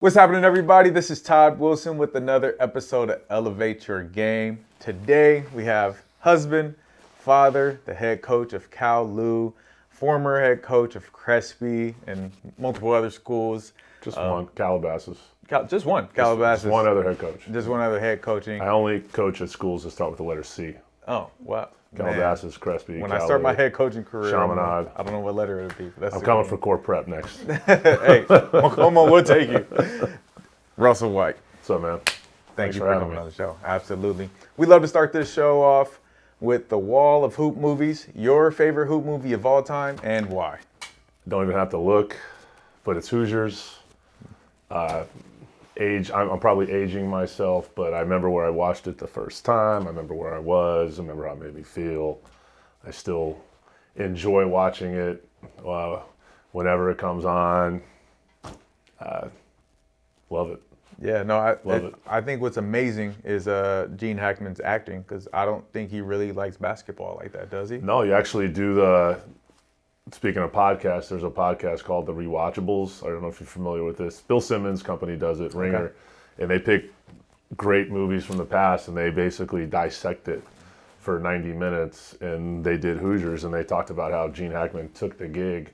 What's happening, everybody? This is Todd Wilson with another episode of Elevate Your Game. Today, we have husband, father, the head coach of Cal Lu, former head coach of Crespi and multiple other schools. Just one, Calabasas. Just one, Calabasas. Just one other head coach. Just one other head coaching. I only coach at schools that start with the letter C. Oh, wow. Calabasas, Crespi, When Cal I start my Lu, head coaching career, Chaminade. I don't know what letter it would be. But I'm coming for core prep next. Hey, come on, we'll take you. Russell White. What's up, man? Thank Thanks you for for having coming me. on the show. Absolutely. We love to start this show off with the wall of hoop movies. Your favorite hoop movie of all time and why? Don't even have to look, but it's Hoosiers. I'm probably aging myself, but I remember where I watched it the first time. I remember where I was. I remember how it made me feel. I still enjoy watching it whenever it comes on. Love it. Yeah, no, Love it. I think what's amazing is Gene Hackman's acting, because I don't think he really likes basketball like that, does he? No, you actually do speaking of podcasts, there's a podcast called The Rewatchables. I don't know if you're familiar with this. Bill Simmons' company does it, Ringer. Okay. And they pick great movies from the past and they basically dissect it for 90 minutes. And they did Hoosiers and they talked about how Gene Hackman took the gig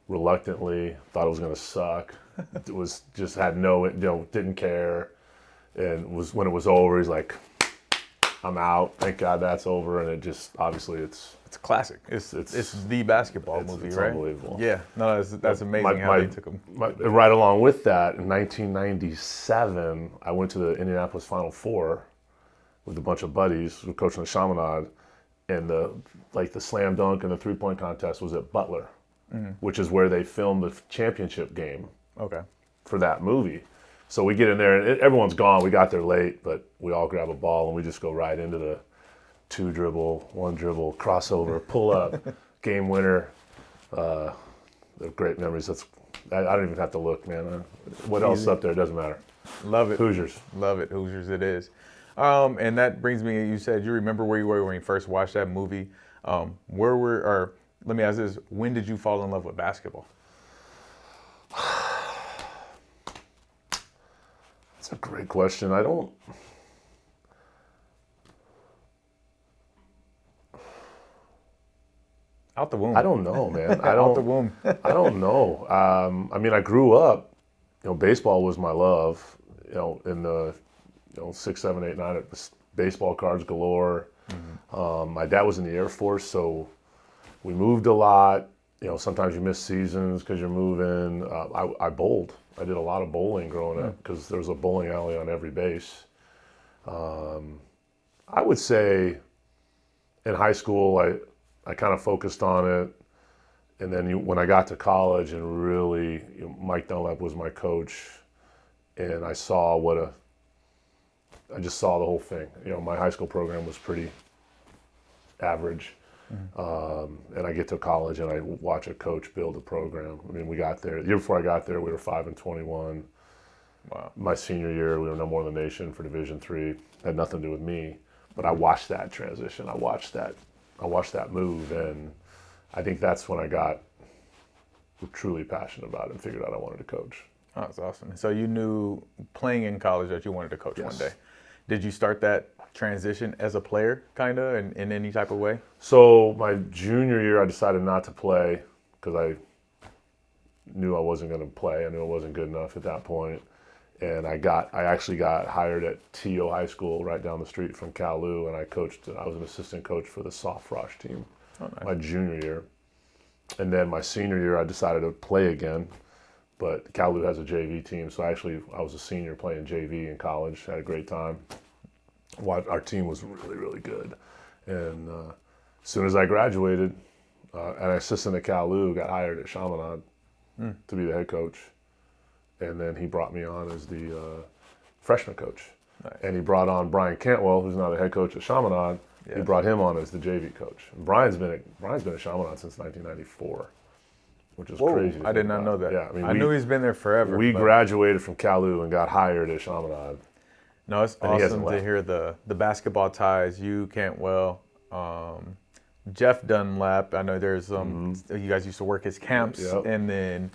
reluctantly, thought it was going to suck. It was just had didn't care. And when it was over, he's like, I'm out. Thank God that's over. And it just, obviously it's a classic. It's the basketball movie, it's right? Unbelievable. Yeah, no, that's amazing how they took him. Right along with that, in 1997, I went to the Indianapolis Final Four with a bunch of buddies who were coaching the Chaminade, and the slam dunk and the three-point contest was at Butler, which is where they filmed the championship game for that movie. So we get in there, and everyone's gone. We got there late, but we all grab a ball, and we just go right into the 2-dribble, 1-dribble, crossover, pull-up, game winner. They're great memories. I don't even have to look, man. What else is up there? It doesn't matter. Love it. Hoosiers. Love it. Hoosiers it is. And that brings me, you said you remember where you were when you first watched that movie. Let me ask this, when did you fall in love with basketball? That's a great question. Out the womb. I don't know, man. Out the womb. I don't know. I grew up, baseball was my love, in the 6, 7, 8, 9, it was baseball cards galore. My dad was in the Air Force, so we moved a lot. Sometimes you miss seasons because you're moving. I bowled. I did a lot of bowling growing up because there was a bowling alley on every base. I would say in high school, I kind of focused on it. And then when I got to college and really, Mike Dunlap was my coach, and I just saw the whole thing. My high school program was pretty average. And I get to college and I watch a coach build a program. We got there. The year before I got there, we were 5-21. Wow. My senior year, we were number one in the nation for Division III. Had nothing to do with me, but I watched that transition. I watched that move, and I think that's when I got truly passionate about it and figured out I wanted to coach. Oh, that's awesome. So you knew playing in college that you wanted to coach one Yes. day. Did you start that transition as a player, kind of, in any type of way? So my junior year, I decided not to play because I knew I wasn't going to play. I knew I wasn't good enough at that point. And I actually got hired at T.O. High School right down the street from Cal Lu, and I was an assistant coach for the soft frosh team my junior year. And then my senior year, I decided to play again, but Cal Lu has a JV team, so I was a senior playing JV in college, had a great time. Our team was really, really good. And as soon as I graduated, an assistant at Cal Lu got hired at Chaminade to be the head coach. And then he brought me on as the freshman coach. Nice. And he brought on Brian Cantwell, who's now the head coach at Chaminade. Yes. He brought him on as the JV coach. And Brian's been at Chaminade since 1994, which is crazy. I did not know that. Yeah, I knew he's been there forever. We graduated from Cal Lu and got hired at Chaminade. No, it's awesome to hear the basketball ties. You, Cantwell, Jeff Dunlap. I know there's you guys used to work his camps, Yep. and then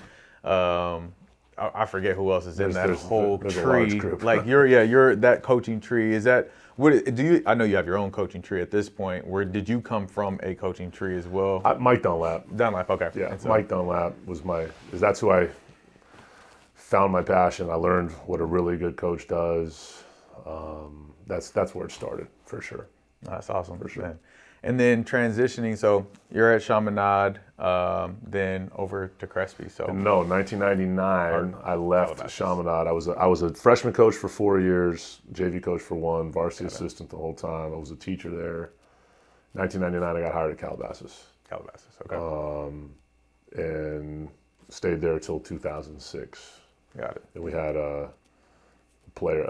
I forget who else is in that whole there's a tree. large group. Like you're that coaching tree. Is that what do you? I know you have your own coaching tree at this point. Where did you come from a coaching tree as well? Mike Dunlap. Dunlap, okay. Yeah, Mike Dunlap was that's who I found my passion. I learned what a really good coach does. That's where it started for sure. That's awesome. For sure. Man. And then transitioning, so you're at Chaminade, then over to Crespi. So no, 1999, I left Chaminade. I was a freshman coach for 4 years, JV coach for 1, varsity assistant the whole time. I was a teacher there. 1999, I got hired at Calabasas. Okay. And stayed there till 2006. Got it. And we had a player.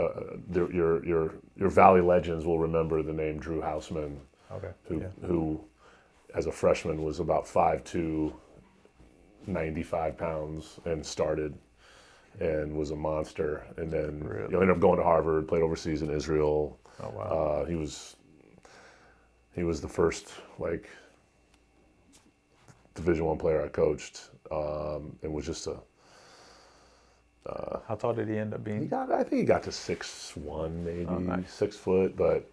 Your Valley legends will remember the name Drew Houseman. Okay. Who, as a freshman, was about 5'2", 95 pounds, and started, and was a monster. And then ended up going to Harvard, played overseas in Israel. Oh wow. He was the first Division I player I coached, and was just a. How tall did he end up being? I think he got to 6'1", maybe. Oh, nice. 6 foot, but.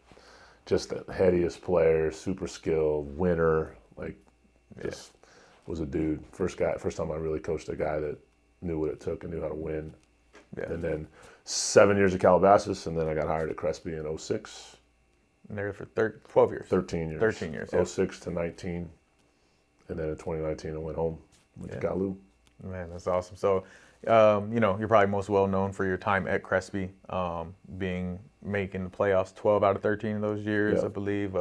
Just the headiest player, super skilled, winner, just was a dude. First time I really coached a guy that knew what it took and knew how to win. Yeah. And then 7 years at Calabasas, and then I got hired at Crespi in 2006. And there for 12 years. 13 years. 13 years. 2006 to 19, and then in 2019 I went home to Cal Lu. Man, that's awesome. So, you're probably most well known for your time at Crespi, making the playoffs 12 out of 13 of those years, I believe.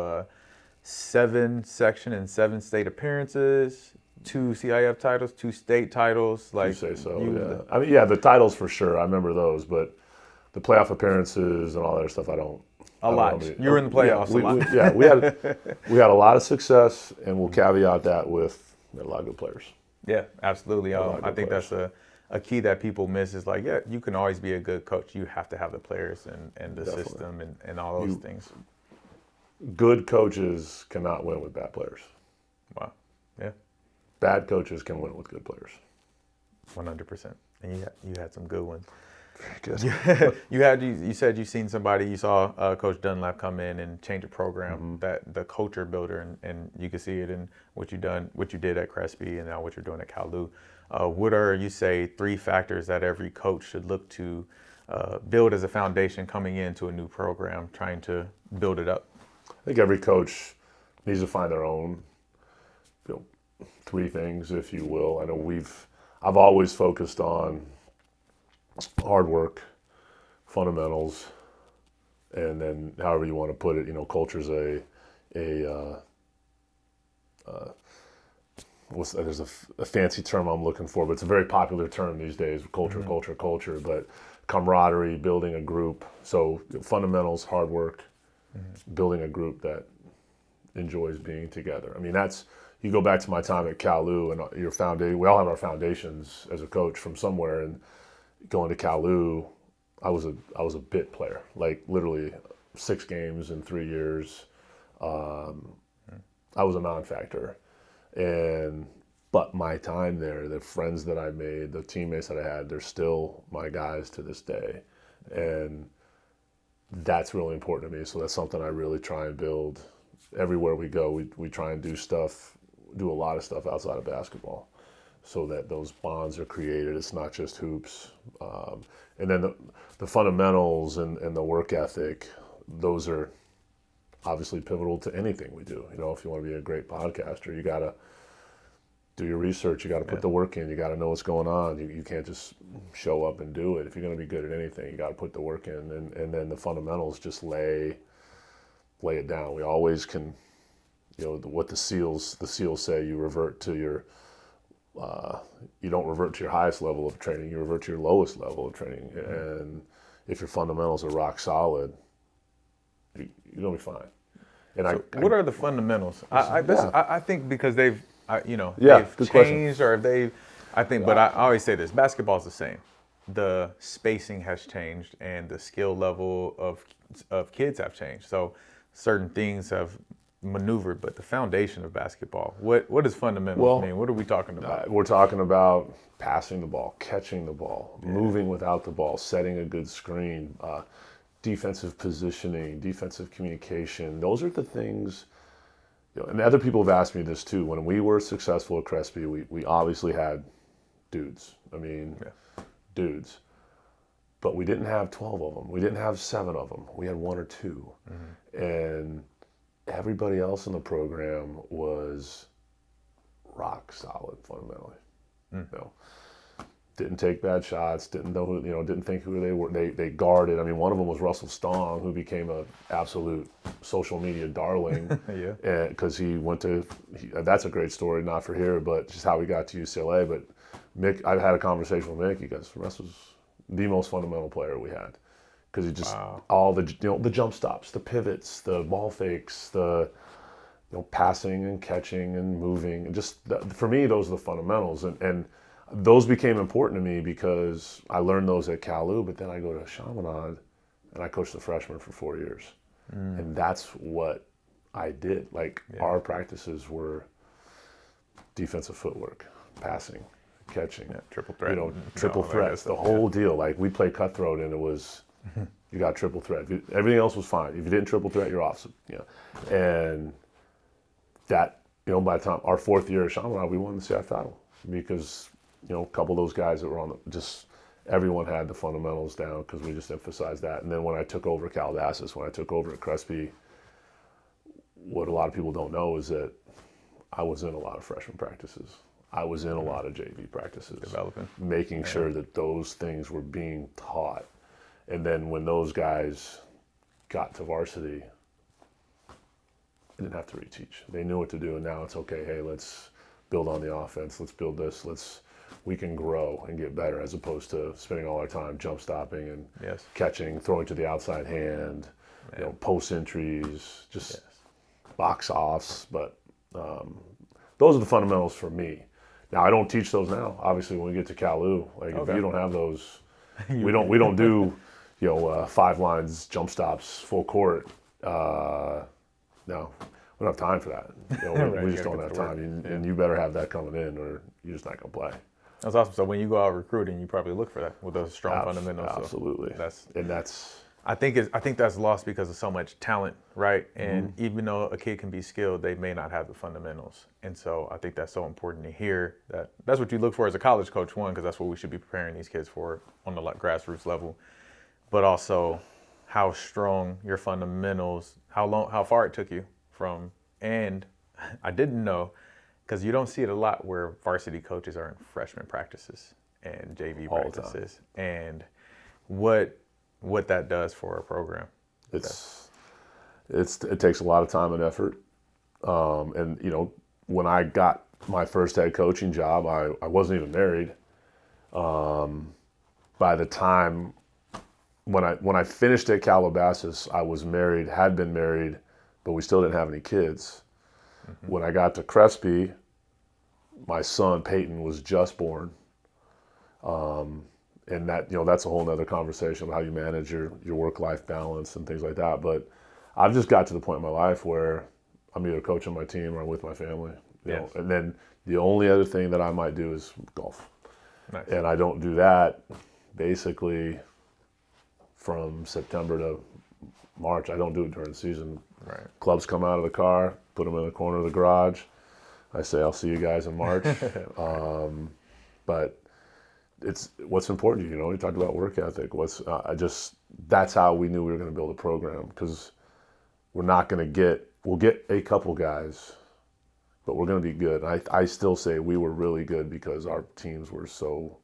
7 section and 7 state appearances, 2 CIF titles, 2 state titles. You say so, the titles for sure. I remember those, but the playoff appearances and all that other stuff, I don't. A lot. You were in the playoffs a lot. We had a lot of success, and we'll caveat that with a lot of good players. Yeah, absolutely. I think that's a key that people miss is you can always be a good coach. You have to have the players and the system and all those things. Good coaches cannot win with bad players. Wow. Yeah. Bad coaches can win with good players. 100%. And you had some good ones. Very good. You said you seen somebody, you saw Coach Dunlap come in and change a program, that the culture builder, and you can see it in what you did at Crespi and now what you're doing at Cal Lu. What are, 3 factors that every coach should look to build as a foundation coming into a new program, trying to build it up? I think every coach needs to find their own 3 things, if you will. I know I've always focused on hard work, fundamentals, and then however you want to put it, culture's there's a fancy term I'm looking for, but it's a very popular term these days, culture, but camaraderie, building a group. So fundamentals, hard work, building a group that enjoys being together. I mean, you go back to my time at Cal Lu and your foundation, we all have our foundations as a coach from somewhere, and going to Cal Lu, I was a bit player, literally 6 games in 3 years. I was a non-factor. But my time there, the friends that I made, the teammates that I had, they're still my guys to this day. And that's really important to me. So that's something I really try and build. Everywhere we go, we try and do a lot of stuff outside of basketball so that those bonds are created. It's not just hoops. And then the fundamentals and the work ethic, those are obviously pivotal to anything we do. If you want to be a great podcaster, you got to do your research. You got to put the work in. You got to know what's going on. You can't just show up and do it. If you're going to be good at anything, you got to put the work in. And then the fundamentals, just lay it down. We always can, what the SEALs say, you revert to your, you don't revert to your highest level of training. You revert to your lowest level of training. And if your fundamentals are rock solid, you're going to be fine. And what are the fundamentals? I think because they've changed question. or but I always say this, basketball's the same. The spacing has changed and the skill level of kids have changed. So certain things have, maneuvered, but the foundation of basketball. What is fundamentals mean? What are we talking about? We're talking about passing the ball, catching the ball, moving without the ball, setting a good screen, defensive positioning, defensive communication. Those are the things. And other people have asked me this too. When we were successful at Crespi, we obviously had dudes. I mean, dudes. But we didn't have 12 of them. We didn't have 7 of them. We had 1 or 2. And everybody else in the program was rock solid fundamentally. You know, didn't take bad shots, didn't know who, didn't think who they were. They guarded. I mean, one of them was Russell Stong, who became an absolute social media darling. Because he went to, that's a great story, not for here, but just how he got to UCLA. But Mick, I've had a conversation with Mick. He goes, Russ was the most fundamental player we had. Because he just, all the, the jump stops, the pivots, the ball fakes, the passing and catching and moving. And just, for me, those are the fundamentals. And those became important to me because I learned those at Cal Lu, but then I go to Chaminade and I coached the freshmen for 4 years. And that's what I did. Like, our practices were defensive footwork, passing, catching. Triple threat. Triple threat, the whole deal. Like, we played cutthroat and it was, you got triple threat. Everything else was fine. If you didn't triple threat, you're off. And that, by the time our 4th year at Chaminade, we won the CIF title because, a couple of those guys that were on everyone had the fundamentals down because we just emphasized that. And then when I took over Calabasas, when I took over at Crespi, what a lot of people don't know is that I was in a lot of freshman practices. I was in a lot of JV practices. Developing. Making sure that those things were being taught. And then when those guys got to varsity, they didn't have to reteach. They knew what to do, and now it's okay, hey, let's build on the offense. Let's build this. We can grow and get better as opposed to spending all our time jump stopping and catching, throwing to the outside hand, post entries, just box offs. But those are the fundamentals for me. Now, I don't teach those now. Obviously, when we get to Cal Lu, if you don't have those, we don't do 5 lines, jump stops, full court. No, we don't have time for that. We just don't have time. And you better have that coming in or you're just not going to play. That's awesome. So when you go out recruiting, you probably look for that with those strong fundamentals. Absolutely. So I think that's lost because of so much talent, right? And even though a kid can be skilled, they may not have the fundamentals. And so I think that's so important to hear that. That's what you look for as a college coach, one, because that's what we should be preparing these kids for on the grassroots level. But also how strong your fundamentals, how far it took you from. And I didn't know, because you don't see it a lot where varsity coaches are in freshman practices and JV practices, and what that does for a program. It takes a lot of time and effort. And when I got my first head coaching job, I wasn't even married. By the time when I finished at Calabasas, I was married, had been married, but we still didn't have any kids. When I got to Crespi, my son Peyton was just born, and that that's a whole nother conversation about how you manage your work-life balance and things like that. But I've just got to the point in my life where I'm either coaching my team or I'm with my family. You know? And then the only other thing that I might do is golf, and I don't do that basically from September to March. I don't do it during the season. Right. Clubs come out of the car, put them in the corner of the garage. I say, I'll see you guys in March. But it's what's important to you. You talked about work ethic. That's how we knew we were going to build a program, because we'll get a couple guys, but we're going to be good. I still say we were really good because our teams were so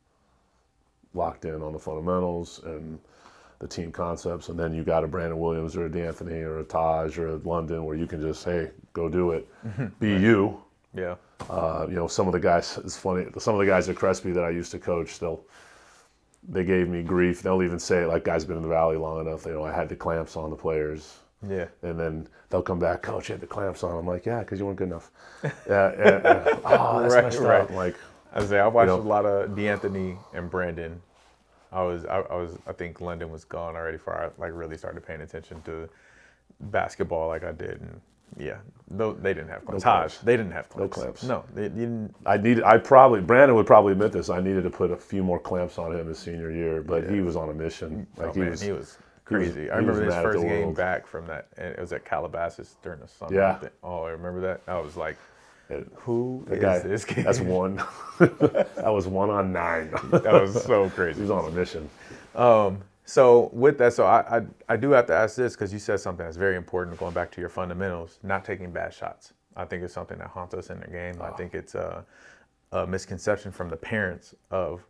locked in on the fundamentals and the team concepts. And then you got a Brandon Williams or a D'Anthony or a Taj or a London where you can just, hey, go do it. Be you. Yeah. Some of the guys, it's funny, some of the guys at Crespi that I used to coach, they gave me grief. They'll even say, like, guys been in the Valley long enough, I had the clamps on the players. Yeah. And then they'll come back, coach, you had the clamps on. I'm like, yeah, because you weren't good enough. That's messed up. Like, I watched a lot of D'Anthony and Brandon. I think London was gone already before I really started paying attention to basketball like I did. And Yeah, they didn't have clamps. No clamps. They didn't have clamps. No clamps. No, they didn't. Brandon would probably admit this. I needed to put a few more clamps on him his senior year, but he was on a mission. Like he was crazy. I remember his first game back from that, and it was at Calabasas during the summer. Yeah. Oh, I remember that. I was like, who is this kid? That's one. That was 1 on 9. That was so crazy. He was on a mission. So with that, I do have to ask this because you said something that's very important, going back to your fundamentals, not taking bad shots. I think it's something that haunts us in the game. I think it's a misconception from the parents of,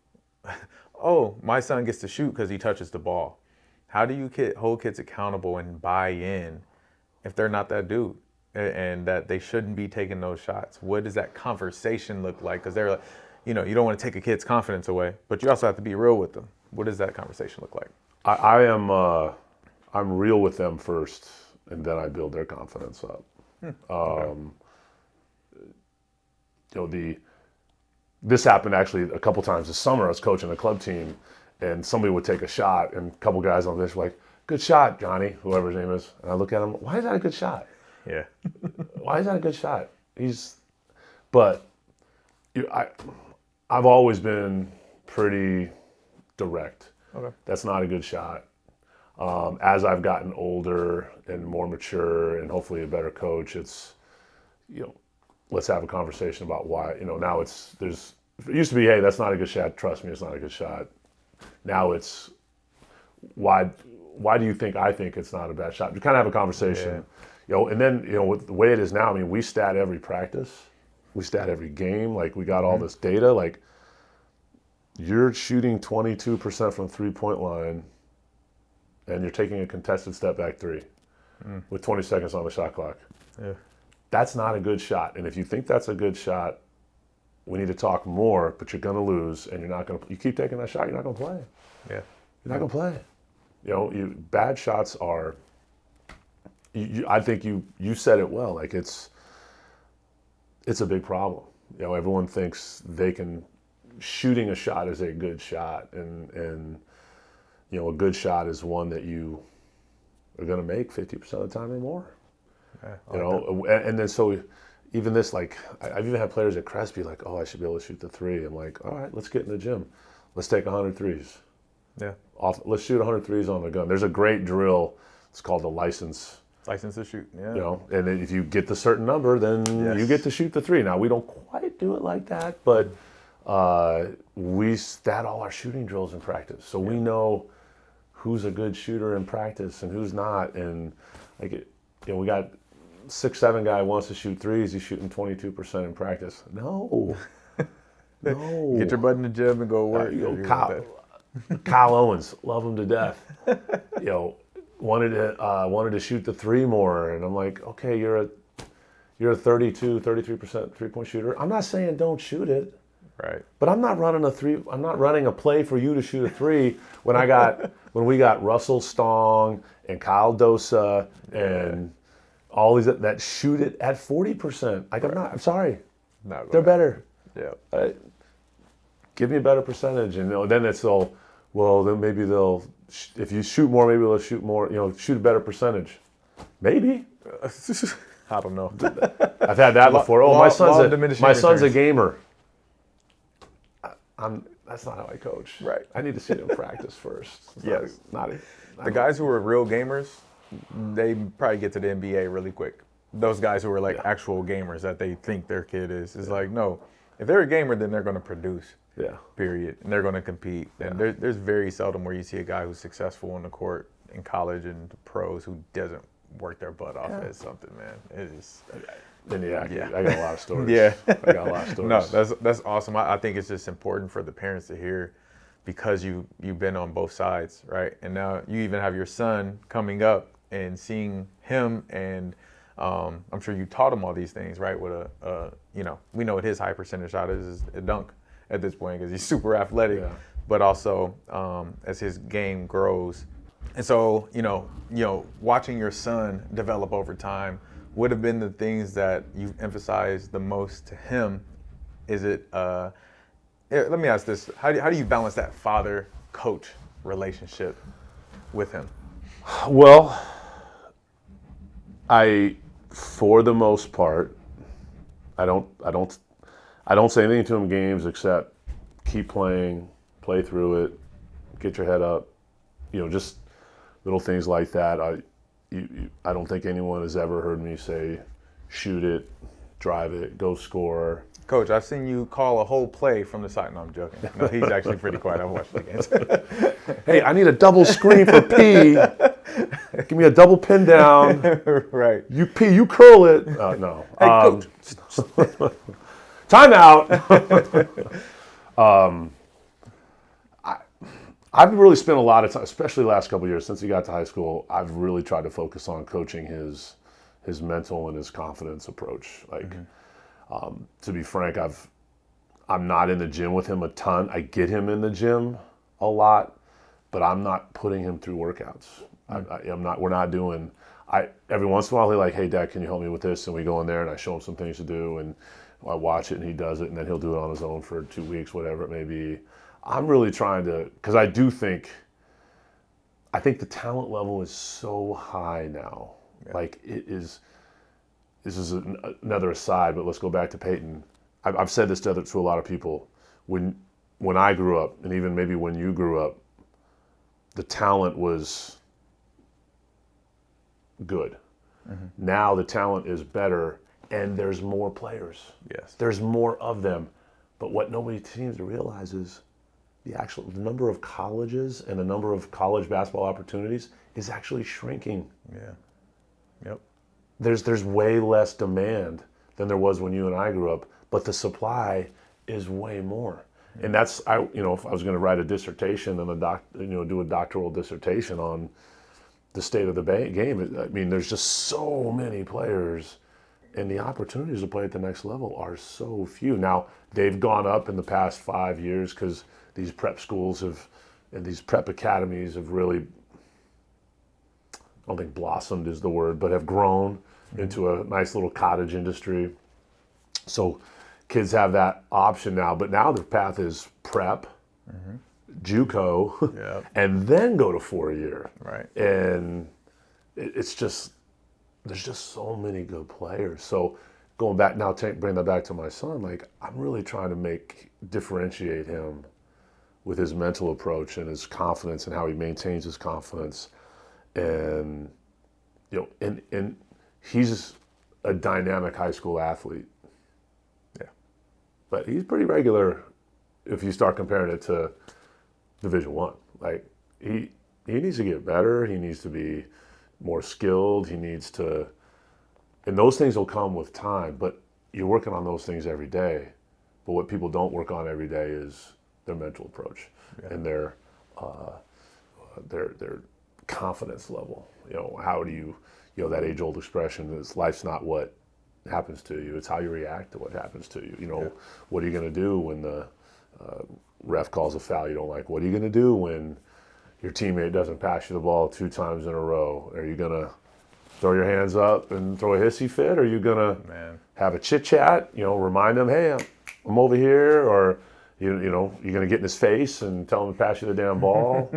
oh, my son gets to shoot because he touches the ball. How do you hold kids accountable and buy in if they're not that dude and that they shouldn't be taking those shots? What does that conversation look like? Because they're like, you don't want to take a kid's confidence away, but you also have to be real with them. What does that conversation look like? I'm real with them first, and then I build their confidence up. This happened actually a couple times this summer. I was coaching a club team, and somebody would take a shot, and a couple guys on this were like, "Good shot, Johnny," whoever his name is. And I look at him, why is that a good shot? Yeah. Why is that a good shot? I've always been pretty direct. Okay. That's not a good shot. As I've gotten older and more mature and hopefully a better coach, it's, let's have a conversation about why, now it used to be, hey, that's not a good shot. Trust me, it's not a good shot. Now it's, why do you think I think it's not a bad shot? You kind of have a conversation, and then, with the way it is now, I mean, we stat every practice, we stat every game. Like, we got all this data, like, you're shooting 22% from 3-point line, and you're taking a contested step back 3 with 20 seconds on the shot clock. Yeah. That's not a good shot. And if you think that's a good shot, we need to talk more, but you're going to lose, and you keep taking that shot, you're not going to play. Yeah. You're not going to play. Bad shots are, I think you said it well, like it's a big problem. Everyone thinks shooting a shot is a good shot, and a good shot is one that you are going to make 50% of the time or more. And then so even this, like, I've even had players at Crespi like, oh, I should be able to shoot the 3. I'm like, all right, let's get in the gym. Let's take 100 threes. Yeah. Let's shoot 100 threes on the gun. There's a great drill. It's called the license. License to shoot, yeah. And then if you get the certain number, then you get to shoot the 3. Now, we don't quite do it like that, but we stat all our shooting drills in practice. So we know who's a good shooter in practice and who's not. And we got 6'7" guy wants to shoot 3s. He's shooting 22% in practice. No. Get your butt in the gym and go work. Kyle Owens, love him to death. Wanted to shoot the 3 more, and I'm like, okay, you're a 33% 3-point shooter. I'm not saying don't shoot it. Right. But I'm not running a play for you to shoot a 3 when we got Russell Stong and Kyle Dosa and all these that shoot it at 40%. Like, I'm sorry. They're better. Yeah. Give me a better percentage, and then then maybe they'll, if you shoot more, maybe they'll shoot more. Shoot a better percentage. Maybe. I don't know. I've had that before. Oh, my son's a gamer. That's not how I coach. Right. I need to see them practice first. Yes. The guys who are real gamers, they probably get to the NBA really quick. Those guys who are like actual gamers that they think their kid is like, no, if they're a gamer, then they're going to produce. Yeah. Period. And they're going to compete. And there's very seldom where you see a guy who's successful on the court in college and the pros who doesn't work their butt off at something, man. It is. Then I got a lot of stories. I got a lot of stories. No, that's awesome. I think it's just important for the parents to hear, because you've been on both sides, right? And now you even have your son coming up and seeing him, and I'm sure you taught him all these things, right? With we know what his high percentage shot is a dunk at this point because he's super athletic, but also as his game grows. And so, watching your son develop over time, would have been the things that you emphasized the most to him? Is it, let me ask this, how do you balance that father-coach relationship with him? Well, I for the most part, I don't say anything to him in games except keep playing, play through it, get your head up, just little things like that. I don't think anyone has ever heard me say, shoot it, drive it, go score. Coach, I've seen you call a whole play from the side. No, I'm joking. No, he's actually pretty quiet. I've watched the games. Hey, I need a double screen for P. Give me a double pin down. Right. You P, you curl it. No. Hey, Coach. Timeout. I've really spent a lot of time, especially the last couple of years since he got to high school. I've really tried to focus on coaching his mental and his confidence approach. To be frank, I'm not in the gym with him a ton. I get him in the gym a lot, but I'm not putting him through workouts. I'm not. We're not doing. Every once in a while he's like, "Hey, Dad, can you help me with this?" And we go in there and I show him some things to do, and I watch it and he does it, and then he'll do it on his own for 2 weeks, whatever it may be. I'm really trying to, because I think the talent level is so high now. Yeah. Like it is. This is another aside, but let's go back to Peyton. I've said this to a lot of people. When I grew up, and even maybe when you grew up, the talent was good. Mm-hmm. Now the talent is better, and there's more players. Yes. There's more of them. But what nobody seems to realize is the number of colleges and the number of college basketball opportunities is actually shrinking. Yeah. Yep. There's way less demand than there was when you and I grew up, but the supply is way more. And that's if I was going to write a dissertation and do a doctoral dissertation on the state of the game. I mean, there's just so many players, and the opportunities to play at the next level are so few. Now they've gone up in the past 5 years because these prep schools and these prep academies have really, I don't think blossomed is the word, but have grown into a nice little cottage industry. So kids have that option now, but now the path is prep, JUCO, yep. and then go to 4-year. Right. And it's just, there's just so many good players. So going back now, bring that back to my son, like I'm really trying to differentiate him with his mental approach and his confidence and how he maintains his confidence. And, and he's a dynamic high school athlete. Yeah. But he's pretty regular if you start comparing it to Division I. Like he needs to get better. He needs to be more skilled. He needs to, and those things will come with time, but you're working on those things every day. But what people don't work on every day is their mental approach and their confidence level. How do you, that age-old expression is life's not what happens to you, it's how you react to what happens to you. What are you going to do when the ref calls a foul you don't like? What are you going to do when your teammate doesn't pass you the ball 2 times in a row? Are you going to throw your hands up and throw a hissy fit? Or are you going to have a chit-chat, remind them, hey, I'm over here? Or, you're going to get in his face and tell him to pass you the damn ball?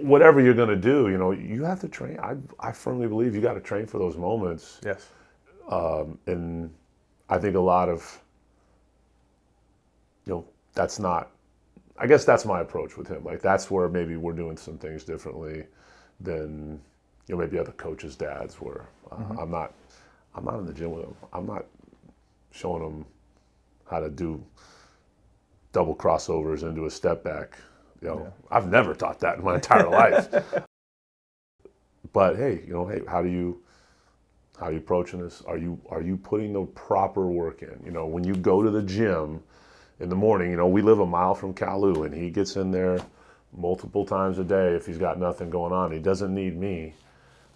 Whatever you're going to do, you have to train. I firmly believe you got to train for those moments. Yes. And I think a lot of, that's not, I guess that's my approach with him. Like that's where maybe we're doing some things differently than, maybe other coaches' dads were. I'm not in the gym with him. I'm not showing him how to do double crossovers into a step back. I've never taught that in my entire life. But hey, how are you approaching this? Are you putting the proper work in? When you go to the gym in the morning, we live a mile from Cal Lu, and he gets in there multiple times a day if he's got nothing going on. He doesn't need me,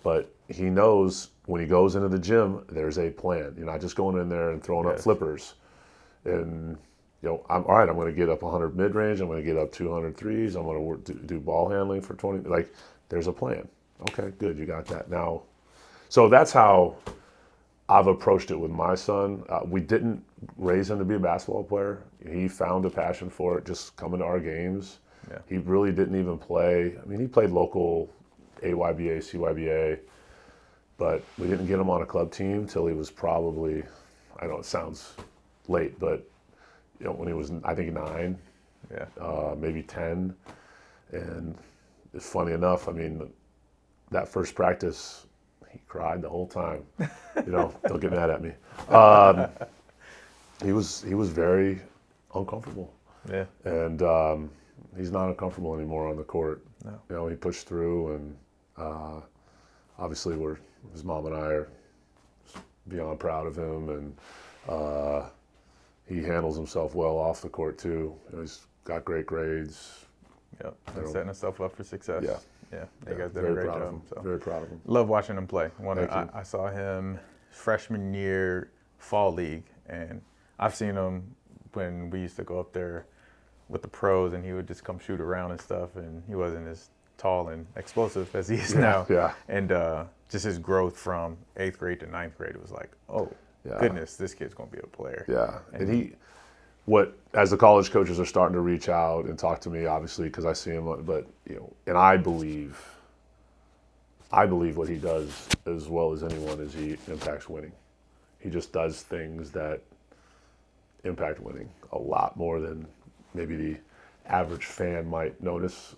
but he knows when he goes into the gym, there's a plan. You're not just going in there and throwing up flippers. And I'm all right. I'm going to get up 100 mid-range. I'm going to get up 200 threes. I'm going to do ball handling for 20. Like, there's a plan. Okay, good. You got that now. So that's how I've approached it with my son. We didn't raise him to be a basketball player. He found a passion for it, just coming to our games. Yeah. He really didn't even play. I mean, he played local AYBA, CYBA, but we didn't get him on a club team till he was probably, I know it sounds late, but when he was, I think 9, maybe 10. And it's funny enough, I mean, that first practice, he cried the whole time. Don't get mad at me. He was very uncomfortable. Yeah. And he's not uncomfortable anymore on the court. No. He pushed through, and obviously his mom and I are beyond proud of him, and he handles himself well off the court too. He's got great grades. Yep. And setting himself up for success. Yeah. Yeah. You guys did a great job. So. Very proud of him. Love watching him play. I saw him freshman year fall league, and I've seen him when we used to go up there with the pros, and he would just come shoot around and stuff, and he wasn't as tall and explosive as he is now. Yeah. And just his growth from 8th grade to 9th grade was like, oh, goodness, this kid's going to be a player. Yeah. And as the college coaches are starting to reach out and talk to me, obviously, because I see him, but, and I believe what he does as well as anyone is he impacts winning. He just does things that impact winning a lot more than maybe the average fan might notice,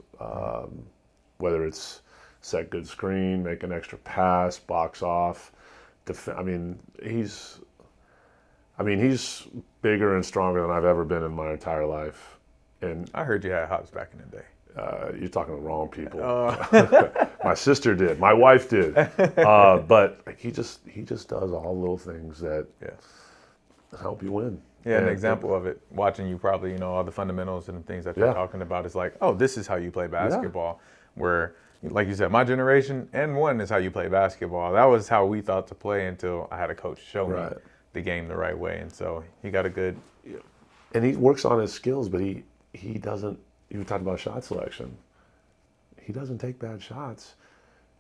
whether it's set good screen, make an extra pass, box off. He's bigger and stronger than I've ever been in my entire life. And I heard you had hops back in the day. You're talking to the wrong people. My sister did. My wife did. But he just does all the little things that help you win. Yeah, an example of it, watching you probably, all the fundamentals and things that you're talking about is like, oh, this is how you play basketball. Where, like you said, my generation, N1 is how you play basketball. That was how we thought to play until I had a coach show me the game the right way. And so he got a good... And he works on his skills, but he doesn't, you were talking about shot selection. He doesn't take bad shots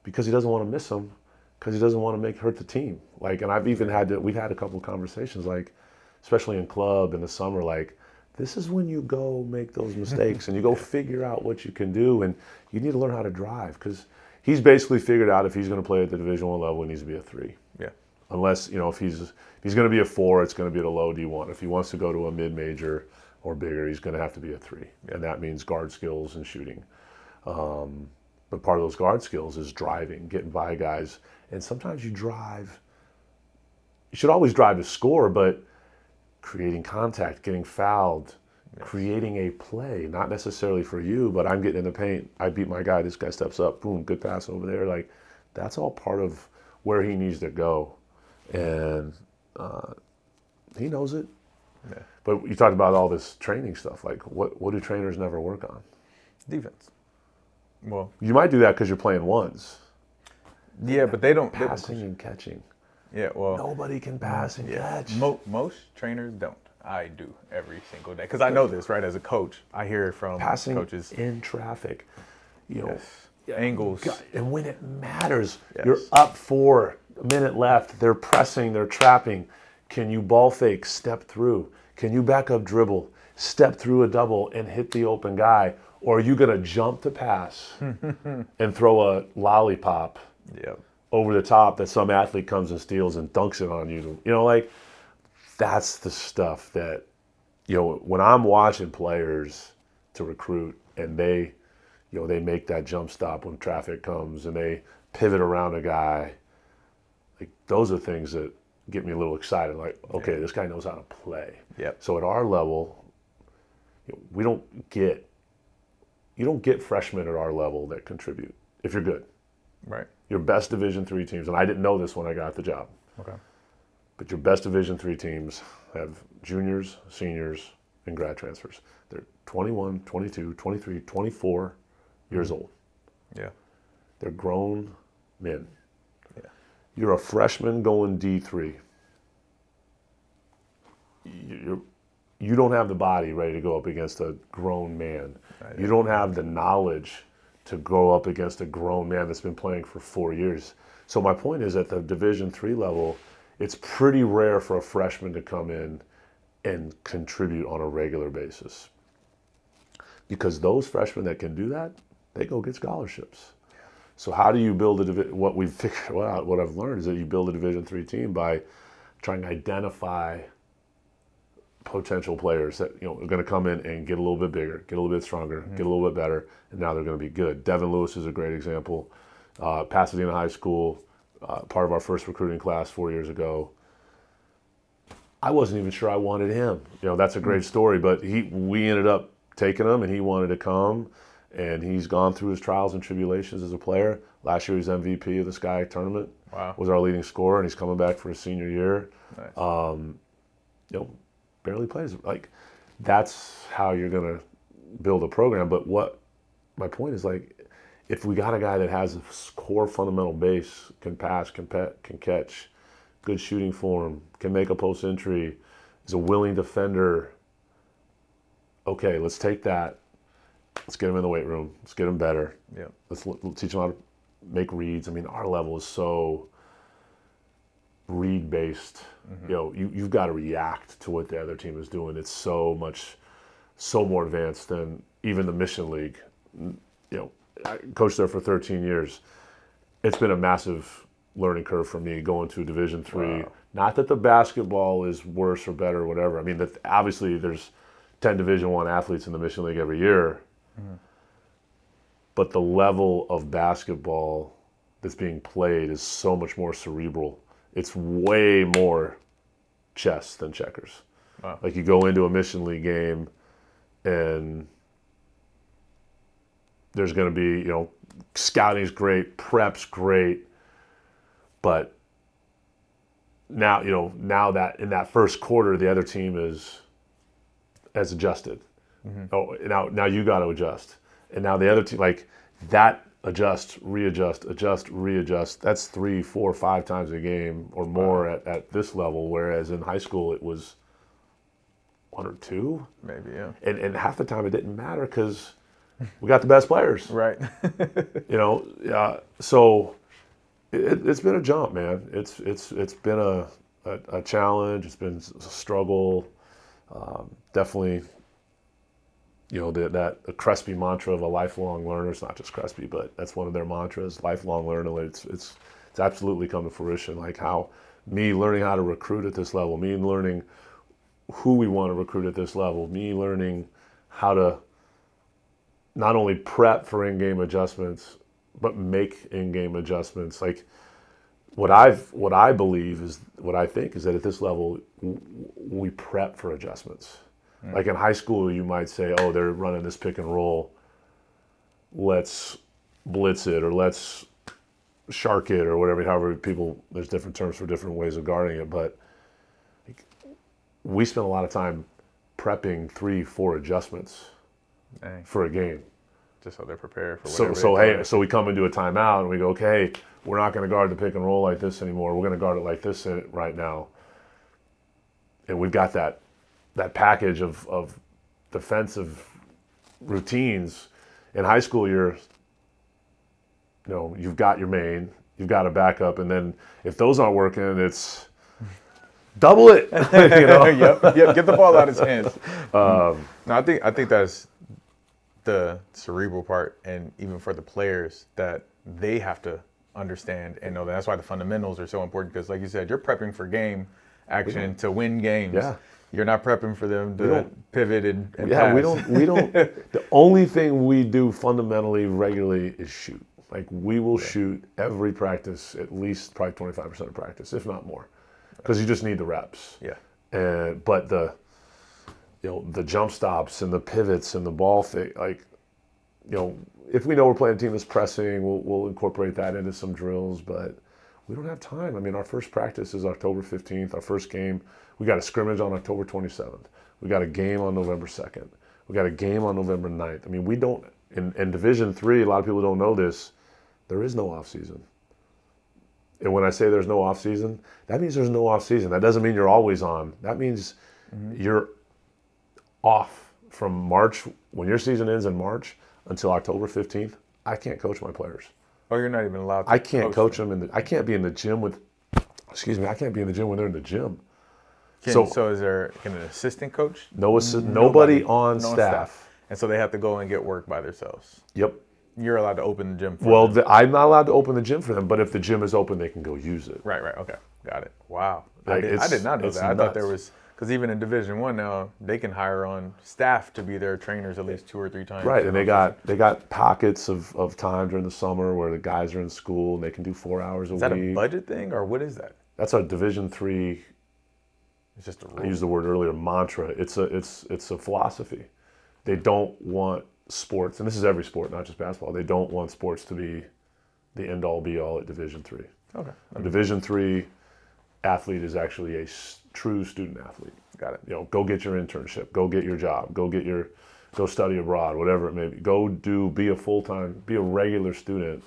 because he doesn't want to miss them, because he doesn't want to hurt the team. Like, and we've had a couple of conversations, like, especially in club in the summer, like, this is when you go make those mistakes and you go figure out what you can do, and you need to learn how to drive, because he's basically figured out if he's going to play at the Division I level, he needs to be a 3. Yeah. Unless, if he's going to be a 4, it's going to be at a low D1. If he wants to go to a mid-major or bigger, he's going to have to be a 3. And that means guard skills and shooting. But part of those guard skills is driving, getting by guys. And sometimes you should always drive to score, but creating contact, getting fouled, creating a play, not necessarily for you, but I'm getting in the paint, I beat my guy, this guy steps up, boom, good pass over there. Like, that's all part of where he needs to go. And he knows it. Yeah. But you talked about all this training stuff. Like, what do trainers never work on? Defense. Well, you might do that because you're playing ones. Yeah, but they don't. Passing and catching. Yeah, well. Nobody can pass and catch. Most trainers don't. I do every single day. Because I know this, right? As a coach, I hear it from passing coaches. In traffic. Angles. And when it matters, you're up 4, a minute left, they're pressing, they're trapping. Can you ball fake, step through? Can you back up dribble, step through a double and hit the open guy? Or are you going to jump the pass and throw a lollipop over the top that some athlete comes and steals and dunks it on you? Like, that's the stuff that, when I'm watching players to recruit and they make that jump stop when traffic comes and they pivot around a guy, like, those are things that get me a little excited. Like, okay, this guy knows how to play. Yep. So at our level, you don't get freshmen at our level that contribute if you're good. Right. Your best Division III teams, and I didn't know this when I got the job. Okay. But your best Division III teams have juniors, seniors, and grad transfers. They're 21, 22, 23, 24 years old. Yeah. They're grown men. Yeah. You're a freshman going D3. You don't have the body ready to go up against a grown man. You don't have the knowledge to go up against a grown man that's been playing for 4 years. So my point is, at the Division III level, it's pretty rare for a freshman to come in and contribute on a regular basis. Because those freshmen that can do that, they go get scholarships. So how do you build what we've figured out, what I've learned is that you build a Division III team by trying to identify potential players that are going to come in and get a little bit bigger, get a little bit stronger, get a little bit better, and now they're going to be good. Devin Lewis is a great example. Pasadena High School, part of our first recruiting class 4 years ago. I wasn't even sure I wanted him. That's a great story, but we ended up taking him, and he wanted to come, and he's gone through his trials and tribulations as a player. Last year he was MVP of the Sky Tournament. Wow. Was our leading scorer, and he's coming back for his senior year. Nice. Barely plays. Like, that's how you're going to build a program. But what my point is, like, if we got a guy that has a core fundamental base, can pass, can catch, good shooting form, can make a post entry, is a willing defender, okay, let's take that. Let's get him in the weight room. Let's get him better. Yeah. Let's teach him how to make reads. I mean, our level is so read based. You've got to react to what the other team is doing. It's so more advanced than even the Mission League. I coached there for 13 years. It's been a massive learning curve for me going to Division III. Wow. Not that the basketball is worse or better or whatever. I mean, obviously there's 10 Division I athletes in the Mission League every year. But the level of basketball that's being played is so much more cerebral. It's way more chess than checkers. Wow. Like, you go into a Mission League game and there's going to be, scouting's great, prep's great, but now that in that first quarter the other team has adjusted. Oh, now you got to adjust, and now the other team, like, that adjust, readjust, readjust. That's 3, 4, 5 times a game or more at this level. Whereas in high school it was 1 or 2, maybe. Yeah. And half the time it didn't matter because we got the best players. Right. So it's been a jump, man. It's been a challenge. It's been a struggle. Definitely. That Crespi mantra of a lifelong learner. It's not just Crespi, but that's one of their mantras, lifelong learner. It's absolutely come to fruition. Like, how me learning how to recruit at this level, me learning who we want to recruit at this level, me learning how to not only prep for in-game adjustments, but make in-game adjustments. Like, what I think is that at this level, we prep for adjustments. Like in high school, you might say, oh, they're running this pick and roll. Let's blitz it, or let's shark it, or whatever. However, there's different terms for different ways of guarding it. But we spend a lot of time prepping 3, 4 adjustments for a game. Just so they're prepared for whatever. So we come into a timeout and we go, okay, we're not going to guard the pick and roll like this anymore. We're going to guard it like this right now. And we've got that package of defensive routines. In high school, you've got your main, you've got a backup, and then if those aren't working, it's double it. Yep. Get the ball out of his hands. No, I think that's the cerebral part, and even for the players, that they have to understand and know that. That's why the fundamentals are so important, because, like you said, you're prepping for game action to win games. Yeah. You're not prepping for them to pivot and yeah, pass. we don't. The only thing we do fundamentally regularly is shoot. Like, we will shoot every practice, at least probably 25% of practice, if not more, because you just need the reps. Yeah. But the jump stops and the pivots and the ball thing, like, if we know we're playing a team that's pressing, we'll incorporate that into some drills. But we don't have time. I mean, our first practice is October 15th. Our first game, we got a scrimmage on October 27th. We got a game on November 2nd. We got a game on November 9th. I mean, we don't, in Division III, a lot of people don't know this, there is no off season. And when I say there's no off season, that means there's no off season. That doesn't mean you're always on. That means you're off from March, when your season ends in March, until October 15th. I can't coach my players. Oh, you're not even allowed to. I can't coach them I can't be in the gym I can't be in the gym when they're in the gym. So is there an assistant coach? Nobody on staff. And so they have to go and get work by themselves. Yep. You're allowed to open the gym for Well, them. I'm not allowed to open the gym for them, but if the gym is open, they can go use it. Right. Okay. Got it. Wow. Like, I did not know it's that. I thought there nuts. was, because even in Division One now, they can hire on staff to be their trainers at least 2 or 3 times. Right, and they got pockets of time during the summer where the guys are in school and they can do 4 hours a week. Is that a budget thing or what is that? That's a Division III. It's just a I rule. used the word earlier, mantra. It's a philosophy. They don't want sports, and this is every sport, not just basketball. They don't want sports to be the end all be all at Division III. Okay. A Division III athlete is actually a true student athlete. Got it. You know, go get your internship, go get your job, go study abroad, whatever it may be. Be a regular student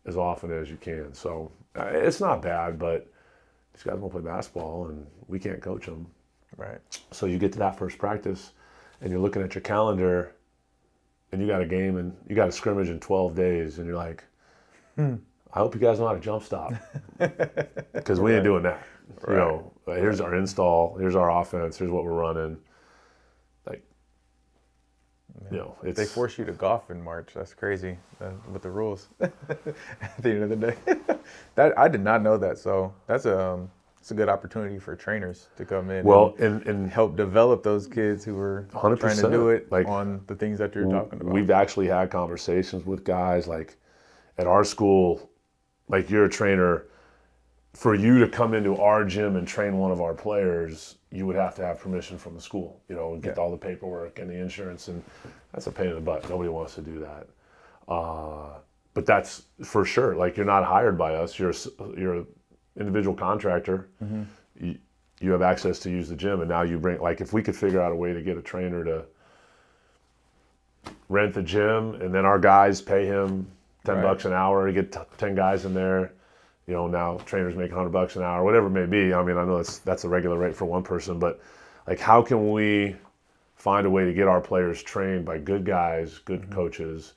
as often as you can. So it's not bad, but these guys won't play basketball and we can't coach them. Right. So you get to that first practice and you're looking at your calendar and you got a game and you got a scrimmage in 12 days and you're like, I hope you guys know how to jump stop because we ain't doing that. Right. You know, here's our install, here's our offense, here's what we're running. Like, you know, They force you to golf in March. That's crazy with the rules. At the end of the day, that I did not know that. So it's a good opportunity for trainers to come in. Well, and help develop those kids who are 100%, trying to do it like, on the things that you're talking about. We've actually had conversations with guys like at our school, like you're a trainer. For you to come into our gym and train one of our players, you would have to have permission from the school, you know, and get all the paperwork and the insurance, and that's a pain in the butt. Nobody wants to do that. But that's for sure. Like, you're not hired by us. You're an individual contractor. Mm-hmm. You have access to use the gym, and now you bring, like, if we could figure out a way to get a trainer to rent the gym, and then our guys pay him $10 an hour to get 10 guys in there. You know, now trainers make $100 an hour, whatever it may be. I mean, I know that's a regular rate for one person, but like, how can we find a way to get our players trained by good guys, good coaches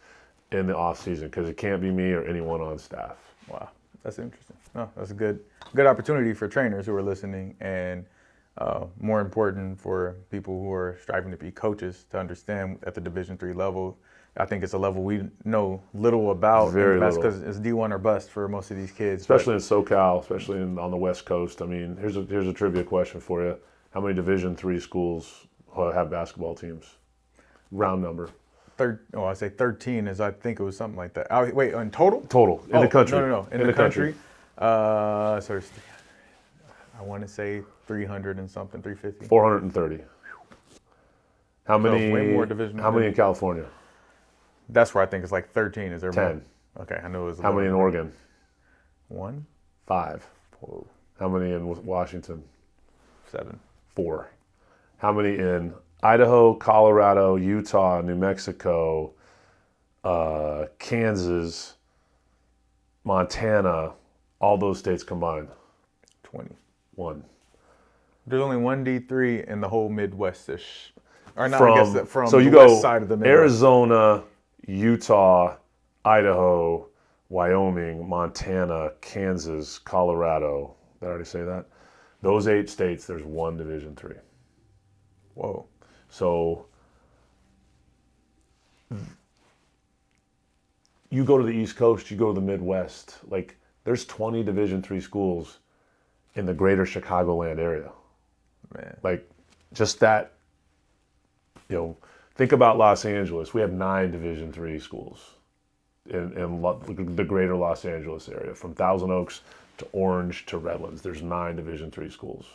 in the off season? Because it can't be me or anyone on staff. Wow, that's interesting. No, that's a good opportunity for trainers who are listening, and more important for people who are striving to be coaches to understand at the Division III level. I think it's a level we know little about. Very that's little. because it's D1 or bust for most of these kids. Especially in SoCal, especially on the West Coast. I mean, here's a trivia question for you. How many Division III schools have basketball teams? Round number. I say 13 I think it was something like that. Wait, in total? Total, in the country. No. In the country. So there's, I want to say 300 and something, 350. 430. How many? Way more division. How many in California? That's where I think it's like 13. Is there 10. more? Okay, I know it was. How many in Oregon? 1. 5. Whoa. How many in Washington? 7. 4. How many in Idaho, Colorado, Utah, New Mexico, Kansas, Montana, all those states combined? 20. 1. There's only one D3 in the whole Midwest-ish. Or not, From, I guess from so the you west go side of the Midwest. Arizona, Utah, Idaho, Wyoming, Montana, Kansas, Colorado. Did I already say that? Those 8 states, there's one Division III. Whoa. So you go to the East Coast, you go to the Midwest, like, there's 20 Division III schools in the greater Chicagoland area. Man. Like, just that, you know, think about Los Angeles. We have 9 Division III schools in the greater Los Angeles area. From Thousand Oaks to Orange to Redlands, there's 9 Division III schools.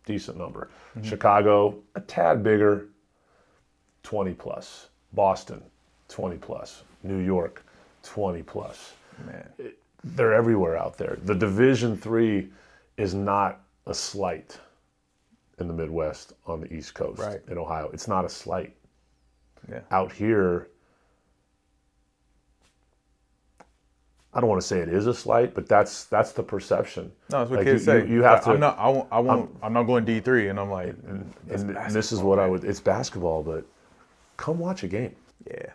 Decent number. Mm-hmm. Chicago, a tad bigger, 20 plus. Boston, 20 plus. New York, 20 plus. Man. They're everywhere out there. The Division III is not a slight in the Midwest on the East Coast, right, in Ohio. It's not a slight. Yeah. Out here, I don't want to say it is a slight, but that's the perception. No, that's what like, kids say. You have to. I'm not going D3, and I'm like, and this is what it's basketball, but come watch a game. Yeah.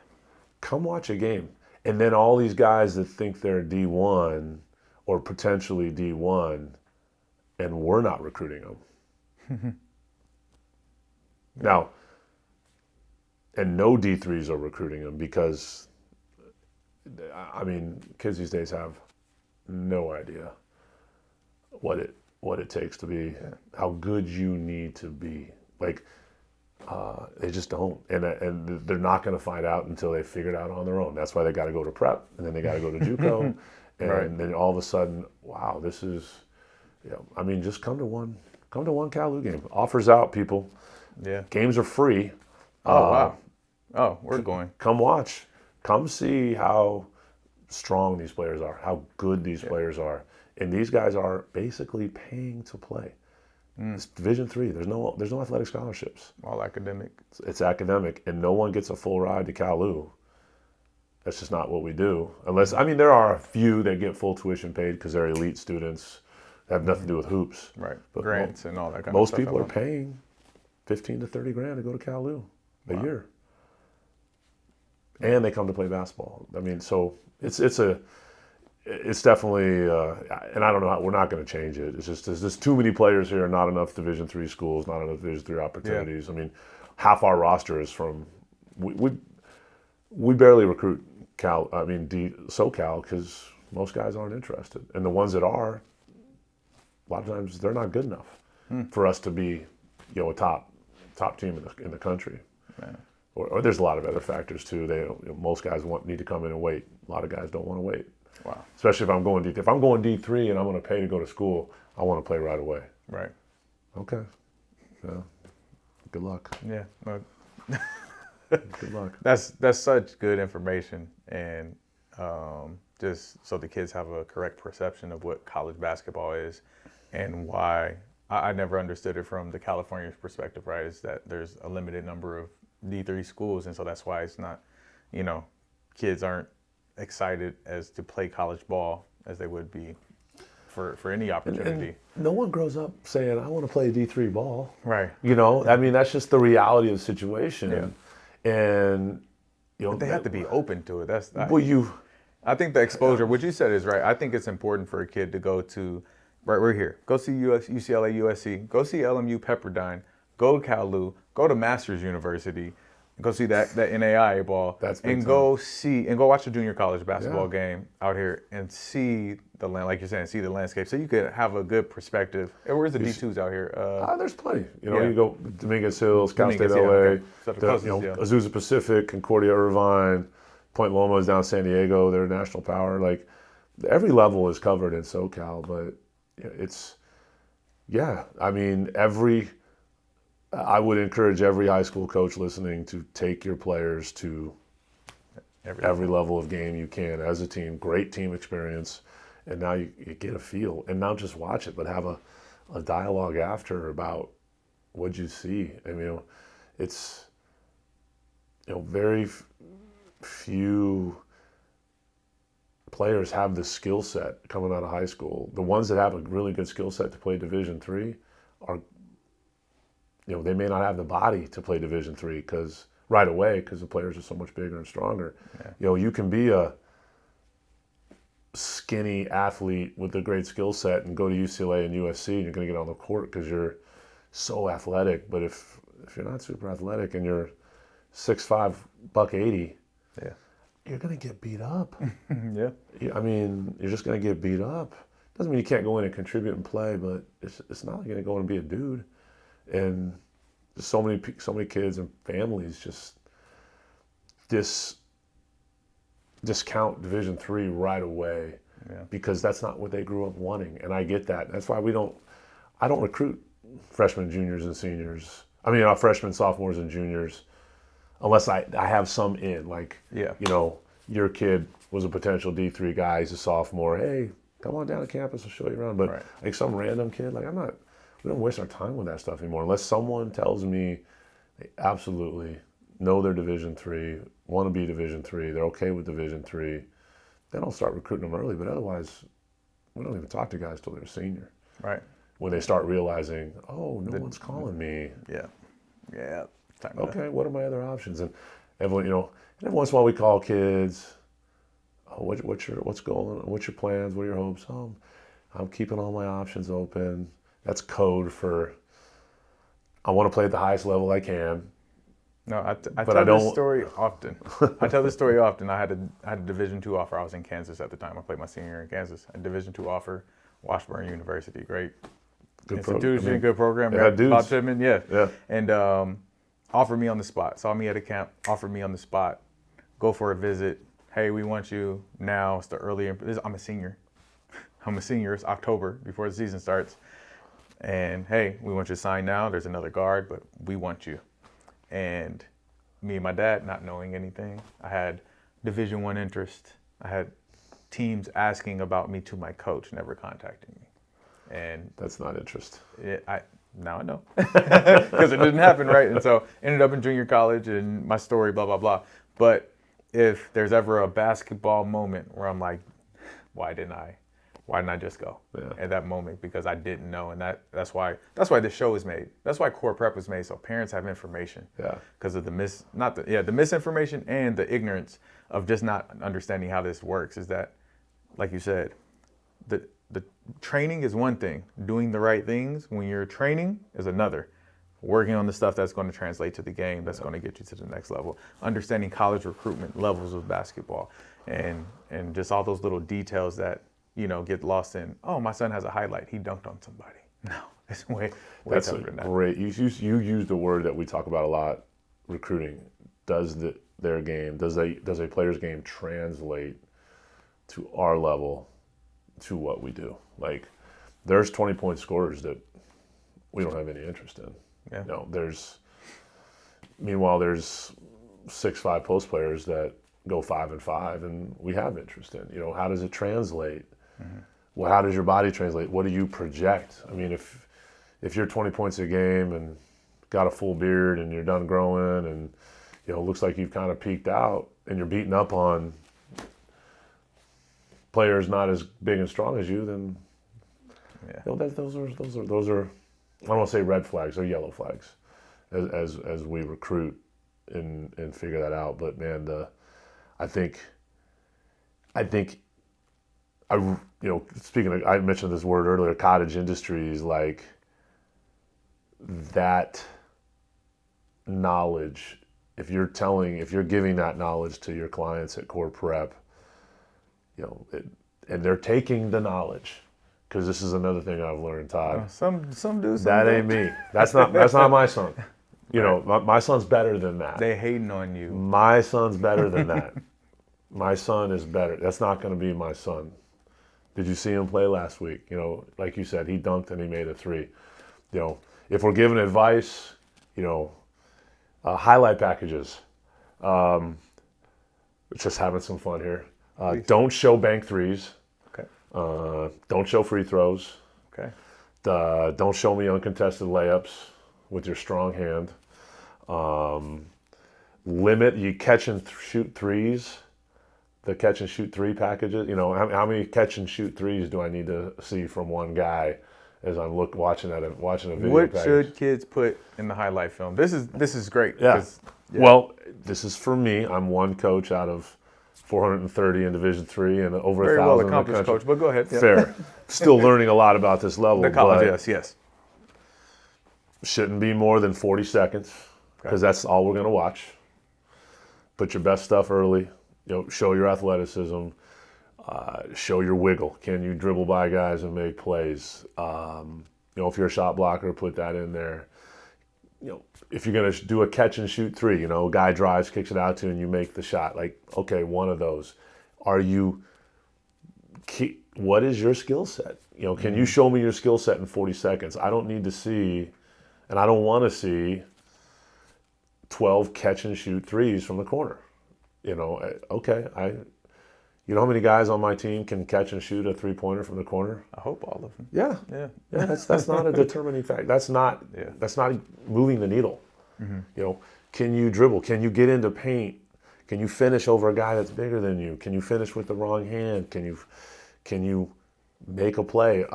Come watch a game. And then all these guys that think they're D1 or potentially D1, and we're not recruiting them. Now, and no D3s are recruiting them because I mean, kids these days have no idea what it takes to be, how good you need to be. Like, they just don't, and they're not going to find out until they figure it out on their own. That's why they got to go to prep, and then they got to go to JUCO, and then all of a sudden, wow, this is, I mean, just come to one Cal Lu game. Offers out, people. Yeah. Games are free. Oh wow. Oh, we're going. Come watch. Come see how strong these players are, how good these players are, and these guys are basically paying to play. It's Division III. There's no athletic scholarships. All academic. It's academic, and no one gets a full ride to Cal Lu. That's just not what we do. Unless, I mean, there are a few that get full tuition paid because they're elite students that have nothing to do with hoops. Right. But grants and all that kind of most stuff. people are paying $15,000 to $30,000 to go to Cal Lu a year, and they come to play basketball. I mean, so it's definitely, and I don't know how, we're not going to change it. It's just there's just too many players here, not enough Division III schools, not enough Division III opportunities. I mean, half our roster is from we barely recruit SoCal because most guys aren't interested, and the ones that are, a lot of times they're not good enough for us to be, a top team in the country. Man. Or there's a lot of other factors too. Most guys need to come in and wait. A lot of guys don't want to wait. Wow. Especially if I'm going D3. If I'm going D3 and I'm going to pay to go to school, I want to play right away. Right. Okay. Yeah. Good luck. Yeah. Good luck. That's such good information, and just so the kids have a correct perception of what college basketball is, and why I never understood it from the California's perspective. Right, is that there's a limited number of D3 schools, and so that's why it's not, kids aren't excited as to play college ball as they would be for any opportunity. And no one grows up saying, I want to play D3 ball. Right. I mean, that's just the reality of the situation. Yeah. And but they have to be open to it. I think the exposure, what you said is right. I think it's important for a kid to go to, right, we're here. Go see UCLA, USC. Go see LMU Pepperdine. Go to Cal Lu. Go to Masters University. Go see that NAIA ball. That's and go watch a junior college basketball game out here and see the land, like you're saying, see the landscape, so you could have a good perspective. And where's the D2s out here? There's plenty. You go Dominguez Hills, Cal State LA, okay. Azusa Pacific, Concordia Irvine, Point Loma is down San Diego. They're a national power. Like every level is covered in SoCal, but I mean I would encourage every high school coach listening to take your players to every level of game you can as a team. Great team experience, and now you get a feel, and not just watch it, but have a dialogue after about what you see. I mean, it's very few players have the skill set coming out of high school. The ones that have a really good skill set to play Division III are. They may not have the body to play Division III because the players are so much bigger and stronger. Yeah. You can be a skinny athlete with a great skill set and go to UCLA and USC, and you're going to get on the court because you're so athletic. But if you're not super athletic and you're 6'5", $180, you're going to get beat up. Yeah. I mean, you're just going to get beat up. Doesn't mean you can't go in and contribute and play, but it's not like you're going to go in and be a dude. And so many kids and families just discount Division III right away because that's not what they grew up wanting. And I get that. That's why I don't recruit freshmen, juniors, and seniors. I mean, freshmen, sophomores, and juniors, unless I have some in. Like, your kid was a potential D3 guy. He's a sophomore. Hey, come on down to campus. I'll show you around. But like some random kid, like we don't waste our time with that stuff anymore unless someone tells me they absolutely know they're Division III, want to be Division III, they're okay with Division III. Then I'll start recruiting them early, but otherwise, we don't even talk to guys till they're a senior. Right. When they start realizing, no one's calling me. Yeah. Yeah. Okay, what are my other options? And everyone, and every once in a while we call kids. What's your plans? What are your hopes? I'm keeping all my options open. That's code for I want to play at the highest level I can. No, I But tell I don't- this story often. I tell this story often. I had a Division II offer. I was in Kansas at the time. I played my senior year in Kansas. A Division II offer, Washburn University, great Good institution, good program. they had dudes. Bob Pittman, yeah. Yeah. And offered me on the spot. Saw me at a camp, offered me on the spot. Go for a visit. Hey, we want you now. It's the early. I'm a senior. It's October before the season starts. And hey, we want you to sign now. There's another guard, but we want you. And me and my dad, not knowing anything, I had Division I interest. I had teams asking about me to my coach, never contacting me. And That's not interest. now I know because it didn't happen, right? And so ended up in junior college, and my story, blah blah blah. But if there's ever a basketball moment where I'm like, why didn't I just go at that moment? Because I didn't know, and that's why this show was made. That's why Core Prep was made, so parents have information. Yeah. Because of the misinformation and the ignorance of just not understanding how this works. Is that, like you said, the training is one thing. Doing the right things when you're training is another. Working on the stuff that's going to translate to the game, that's going to get you to the next level. Understanding college recruitment levels of basketball, and just all those little details that get lost in. Oh, my son has a highlight. He dunked on somebody. No, it's way That's tougher than that. great. You used a word that we talk about a lot. Recruiting. Does a player's game translate to our level, to what we do? Like, there's 20-point scorers that we don't have any interest in. Yeah. Meanwhile, there's 6'5" post players that go 5-5, and we have interest in. How does it translate? Mm-hmm. Well, how does your body translate? What do you project? I mean, if you're 20 points a game and got a full beard and you're done growing and it looks like you've kind of peaked out and you're beating up on players not as big and strong as you, then those are I don't want to say red flags, they're yellow flags as we recruit and figure that out. But man, I think speaking of, I mentioned this word earlier, cottage industries, like that knowledge, if you're giving that knowledge to your clients at Core Prep, and they're taking the knowledge, because this is another thing I've learned, Todd. Some do. That ain't me. That's not my son. My son's better than that. They hating on you. My son's better than that. My son is better. That's not going to be my son. Did you see him play last week? Like you said, he dunked and he made a three. If we're giving advice, highlight packages. Just having some fun here. Don't show bank threes. Okay. Don't show free throws. Okay. Don't show me uncontested layups with your strong hand. Limit you catch and shoot threes. The catch and shoot three packages. How many catch and shoot threes do I need to see from one guy as I'm watching a video? What package? should kids put in the highlight film? This is great. Yeah. Well, this is for me. I'm one coach out of 430 in Division III and over 1,000 very well in the accomplished, country. coach. But go ahead. Yeah. Fair. Still learning a lot about this level. The college, but yes. Shouldn't be more than 40 seconds because that's all we're going to watch. Put your best stuff early. Show your athleticism. Show your wiggle. Can you dribble by guys and make plays? If you're a shot blocker, put that in there. If you're going to do a catch and shoot three, a guy drives, kicks it out to you, and you make the shot. Like, okay, one of those. What is your skill set? Can you show me your skill set in 40 seconds? I don't need to see, and I don't want to see 12 catch and shoot threes from the corner. Okay, you know how many guys on my team can catch and shoot a three-pointer from the corner? I hope all of them. Yeah. That's not a determining fact. That's not moving the needle. Mm-hmm. Can you dribble? Can you get into paint? Can you finish over a guy that's bigger than you? Can you finish with the wrong hand? Can you make a play?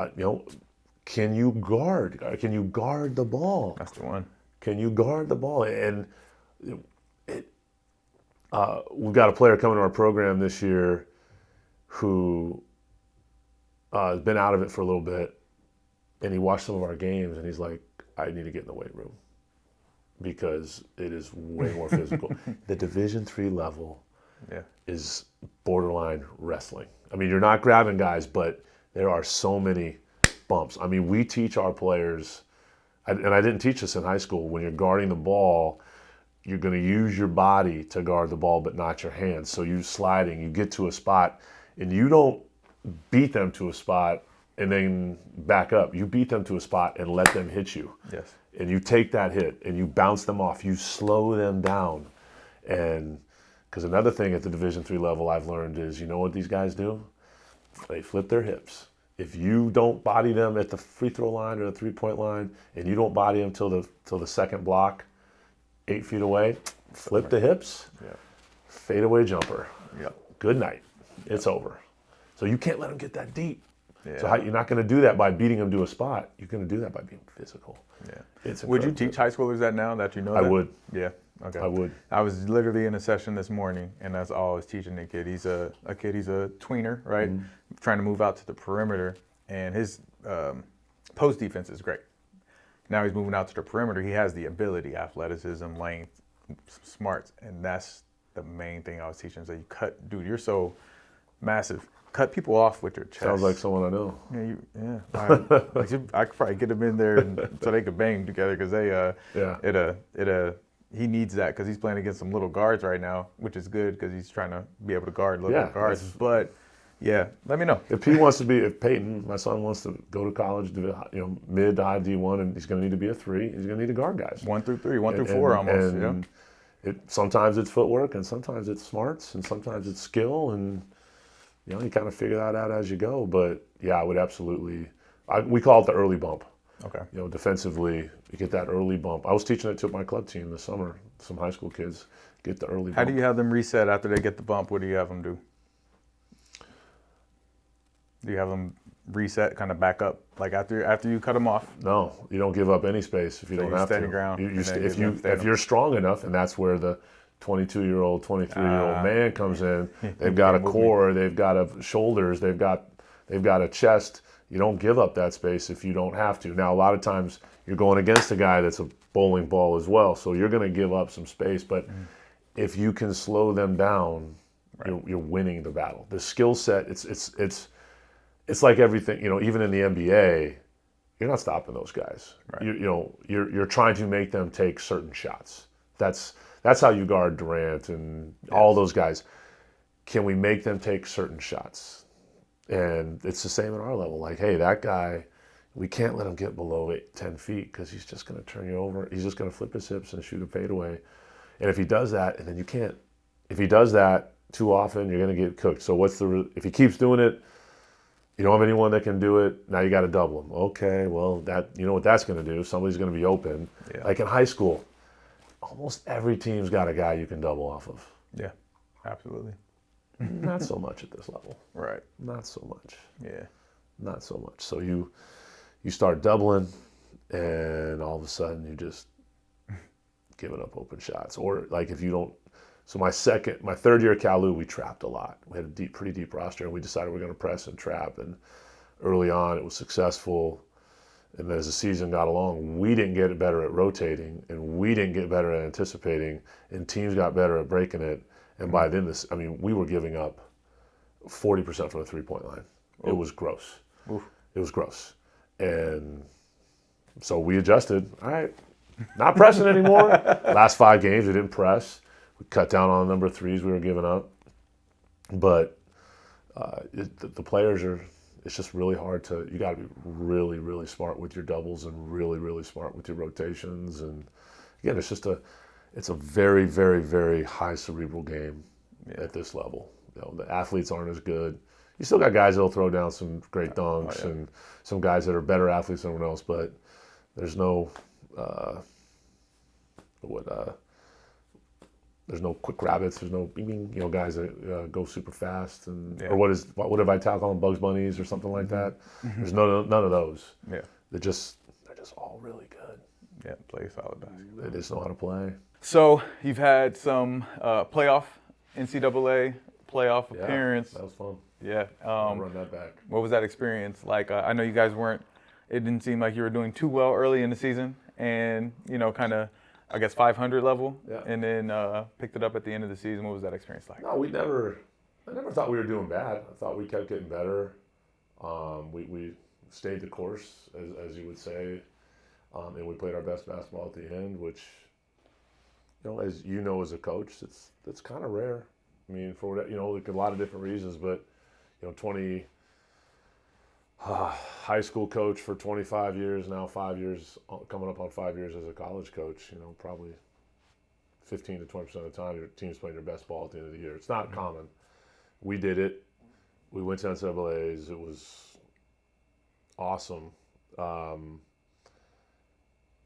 Can you guard? Can you guard the ball? That's the one. Can you guard the ball? And we've got a player coming to our program this year who has been out of it for a little bit, and he watched some of our games, and he's like, I need to get in the weight room. because it is way more physical. The Division III level is borderline wrestling. I mean, you're not grabbing guys, but there are so many bumps. I mean, we teach our players, and I didn't teach this in high school, when you're guarding the ball, you're going to use your body to guard the ball, but not your hands. So you sliding, you get to a spot, and you don't beat them to a spot and then back up. You beat them to a spot and let them hit you. Yes. And you take that hit and you bounce them off. You slow them down. And because another thing at the Division III level I've learned is, you know what these guys do? They flip their hips. If you don't body them at the free throw line or the 3-point line, and you don't body them till the second block, 8 feet away, flip the hips, fadeaway jumper. Good night. It's over. So you can't let them get that deep. So you're not going to do that by beating them to a spot. You're going to do that by being physical. Would you teach high schoolers that now that you know I that? would. Yeah. Okay. I would. I was literally in a session this morning, and that's all I was teaching the kid. He's a tweener, right? Trying to move out to the perimeter, and his post defense is great. Now he's moving out to the perimeter. He has the ability, athleticism, length, smarts, and that's the main thing I was teaching. So you cut, dude, you're so massive. Cut people off with your chest. Sounds like someone I know. I could probably get them in there so they could bang together because he needs that because he's playing against some little guards right now, which is good because he's trying to be able to guard little guards. But let me know if Peyton, my son, wants to go to college, mid to high D1, and he's going to need to be a 3. He's going to need to guard guys 1 through 3, 1 through 4 almost. And sometimes it's footwork, and sometimes it's smarts, and sometimes it's skill, and you kind of figure that out as you go. But I would absolutely. We call it the early bump. Okay. Defensively, you get that early bump. I was teaching it to my club team this summer. Some high school kids get the early bump. How do you have them reset after they get the bump? What do you have them do? Do you have them reset, kind of back up, like after you cut them off? No, you don't give up any space if you don't have to. Stand ground. If you're strong enough, and that's where the 22-year-old, 23-year-old man comes in. They've got a core, they've got shoulders, they've got a chest. You don't give up that space if you don't have to. Now, a lot of times you're going against a guy that's a bowling ball as well, so you're going to give up some space. But if you can slow them down, you're winning the battle. The skill set, it's like everything. Even in the NBA, you're not stopping those guys. Right. You're trying to make them take certain shots. That's how you guard Durant and all those guys. Can we make them take certain shots? And it's the same at our level. Like, hey, that guy, we can't let him get below 10 feet because he's just going to turn you over. He's just going to flip his hips and shoot a fadeaway. And if he does that, and then you can't. If he does that too often, you're going to get cooked. So if he keeps doing it, you don't have anyone that can do it. Now you got to double him. Okay, well, you know what that's going to do? Somebody's going to be open. Yeah. Like in high school, almost every team's got a guy you can double off of. Yeah, absolutely. Not so much at this level. Right. Not so much. Yeah. Not so much. So you start doubling, and all of a sudden you just giving up open shots. Or like if you don't. So my third year at Cal Lu, we trapped a lot. We had a pretty deep roster, and we decided we're going to press and trap. And early on, it was successful. And as the season got along, we didn't get better at rotating, and we didn't get better at anticipating, and teams got better at breaking it. And by then, we were giving up 40% from the 3-point line. Oof. It was gross. Oof. It was gross. And so we adjusted. All right, not pressing anymore. Last 5 games, we didn't press. We cut down on the number of threes we were giving up. But the players it's just really hard you got to be really, really smart with your doubles and really, really smart with your rotations. And again, it's a very, very, very high cerebral game at this level. The athletes aren't as good. You still got guys that'll throw down some great dunks and some guys that are better athletes than everyone else, but there's no there's no quick rabbits. There's no guys that go super fast or what if I call them Bugs Bunnies or something like that. There's none of those. Yeah, they're just all really good. Yeah, play solid basketball. They just know how to play. So you've had some NCAA playoff appearance. That was fun. Yeah. I'll run that back. What was that experience like? I know you guys it didn't seem like you were doing too well early in the season, and kind of I guess 500 level, Yeah. and then picked it up at the end of the season. What was that experience like? No, I never thought we were doing bad. I thought we kept getting better. We stayed the course, as you would say, and we played our best basketball at the end, which, as you know, as a coach, that's kind of rare. I mean, for like a lot of different reasons, but 20 high school coach for 25 years now, 5 years coming up on 5 years as a college coach. Probably 15 to 20% of the time your team's playing their best ball at the end of the year. It's not common. We did it. We went to NCAAs. It was awesome.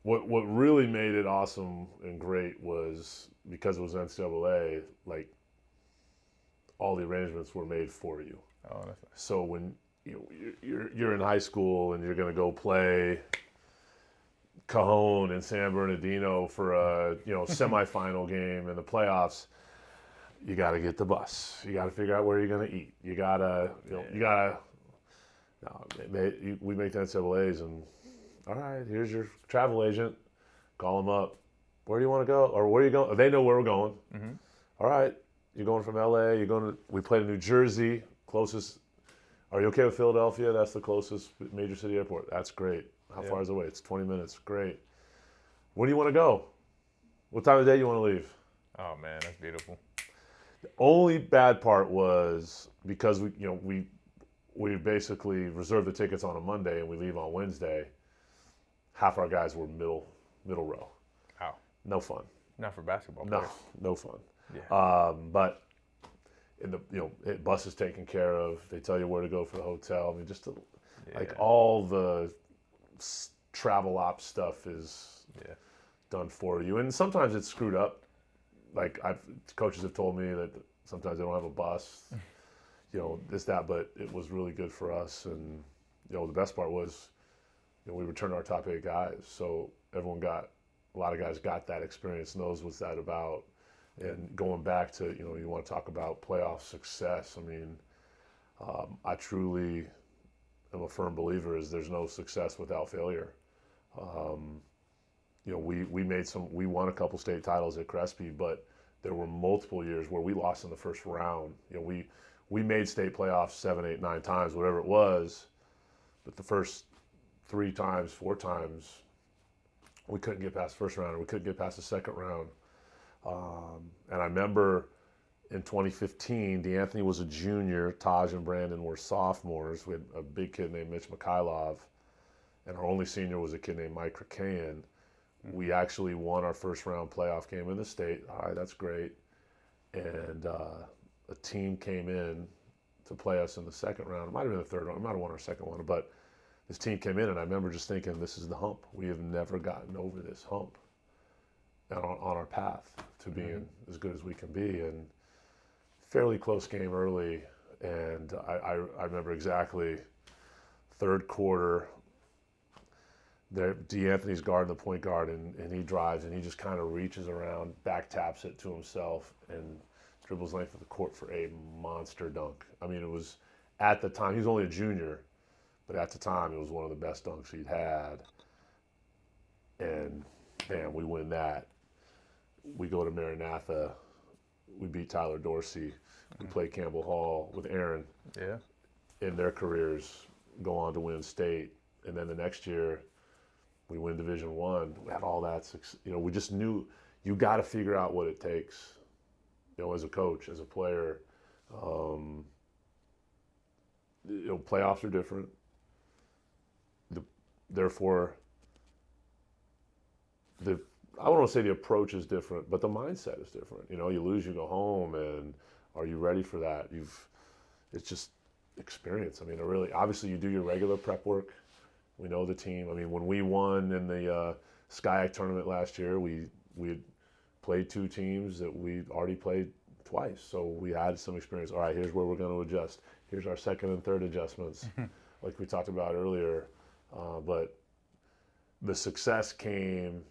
What really made it awesome and great was because it was NCAA, like all the arrangements were made for you. Oh, that's nice. So when you're in high school and you're going to go play Cajon and San Bernardino for a semifinal game in the playoffs, you got to get the bus. You got to figure out where you're going to eat. You got to we make the NCAAs and all right, here's your travel agent. Call them up. Where do you want to go? Or where are you going? They know where we're going. Mm-hmm. All right, you're going from LA. We played in New Jersey, closest. Are you okay with Philadelphia? That's the closest major city airport. That's great. How far is it away? It's 20 minutes. Great. Where do you want to go? What time of the day you want to leave? Oh man, that's beautiful. The only bad part was because we basically reserved the tickets on a Monday and we leave on Wednesday. Half our guys were middle row. Wow. No fun. Not for basketball players. No fun. Yeah. But in the bus is taken care of. They tell you where to go for the hotel. I mean, like all the travel ops stuff is done for you. And sometimes it's screwed up. Like coaches have told me that sometimes they don't have a bus. This, that, but it was really good for us. And the best part was, we returned our top 8 guys. So a lot of guys got that experience, knows what's that about. And going back to, you want to talk about playoff success. I mean, I truly am a firm believer is there's no success without failure. We won a couple state titles at Crespi, but there were multiple years where we lost in the first round. We made state playoffs 7, 8, 9 times, whatever it was, but the first 3 times, 4 times, we couldn't get past the first round, or we couldn't get past the second round. And I remember in 2015, DeAnthony was a junior, Taj and Brandon were sophomores. We had a big kid named Mitch Mikhailov, and our only senior was a kid named Mike Krakayan. We actually won our first round playoff game in the state. All right, that's great. And a team came in to play us in the second round. It might have been the third round. We might have won our second one, but this team came in, and I remember just thinking, this is the hump. We have never gotten over this hump on our path to being as good as we can be. And fairly close game early, and I remember exactly third quarter, DeAnthony's guarding the point guard, and he drives, and he just kind of reaches around, back taps it to himself, and dribbles length of the court for a monster dunk. I mean, it was, at the time, he was only a junior, but at the time, it was one of the best dunks he'd had. And, man, we win that. We go to Maranatha. We beat Tyler Dorsey. We play Campbell Hall with Aaron. Yeah. In their careers, go on to win state. And then the next year, we win Division I. We had all that. We just knew you got to figure out what it takes, as a coach, as a player. Playoffs are different. Therefore, I don't want to say the approach is different, but the mindset is different. You lose, you go home, and are you ready for that? It's just experience. I mean, obviously you do your regular prep work. We know the team. I mean, when we won in the SCIAC tournament last year, we had played 2 teams that we'd already played twice. So we had some experience. All right, here's where we're going to adjust. Here's our second and third adjustments, like we talked about earlier. But the success came,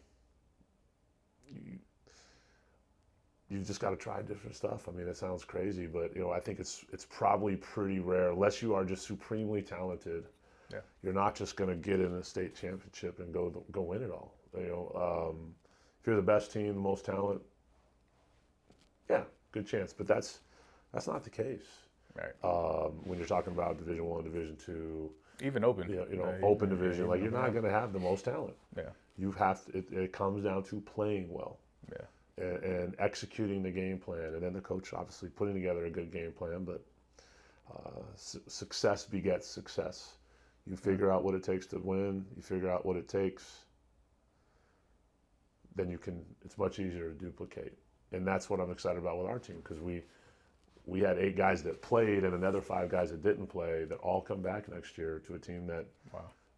you've just got to try different stuff. I mean, it sounds crazy, but I think it's probably pretty rare, unless you are just supremely talented. Yeah. You're not just going to get in a state championship and go win it all. If you're the best team, the most talent, yeah, good chance. But that's not the case. Right. When you're talking about Division I, Division II, Even open. open division, yeah, like you're not going to have the most talent. Yeah. You have to, it comes down to playing well. Yeah. And executing the game plan, and then the coach obviously putting together a good game plan. But success begets success. You figure out what it takes to win. You figure out what it takes. Then it's much easier to duplicate. And that's what I'm excited about with our team, because we had 8 guys that played and another 5 guys that didn't play that all come back next year to a team that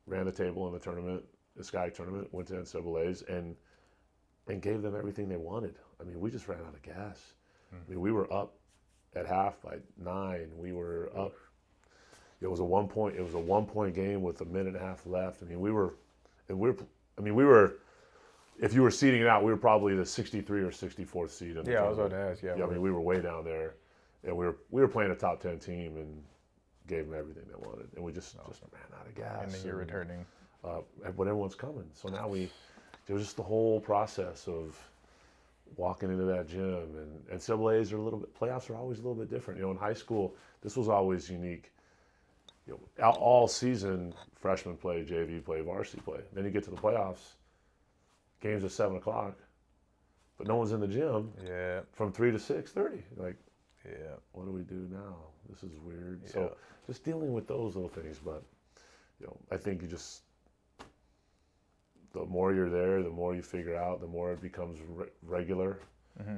ran the table in the tournament, the Sky tournament, went to NCAAs, and gave them everything they wanted. I mean, we just ran out of gas. I mean, we were up at half by 9. We were up. It was a 1 point game with a minute and a half left. I mean, we were, if you were seeding it out, we were probably the 63 or 64th seed. In the I was about to ask. Yeah, I mean, we were way down there, and we were playing a top 10 team and gave them everything they wanted, and we just ran out of gas. And then you're returning. When everyone's coming, so now it was just the whole process of walking into that gym, and NCAAs are playoffs are always a little bit different. In high school, this was always unique. All season, freshmen play, JV play, varsity play. Then you get to the playoffs, games at 7 o'clock, but no one's in the gym. Yeah. From 3 to 6:30. Like, yeah. What do we do now? This is weird. Yeah. So just dealing with those little things, but I think the more you're there, the more you figure out, the more it becomes regular. Mm-hmm.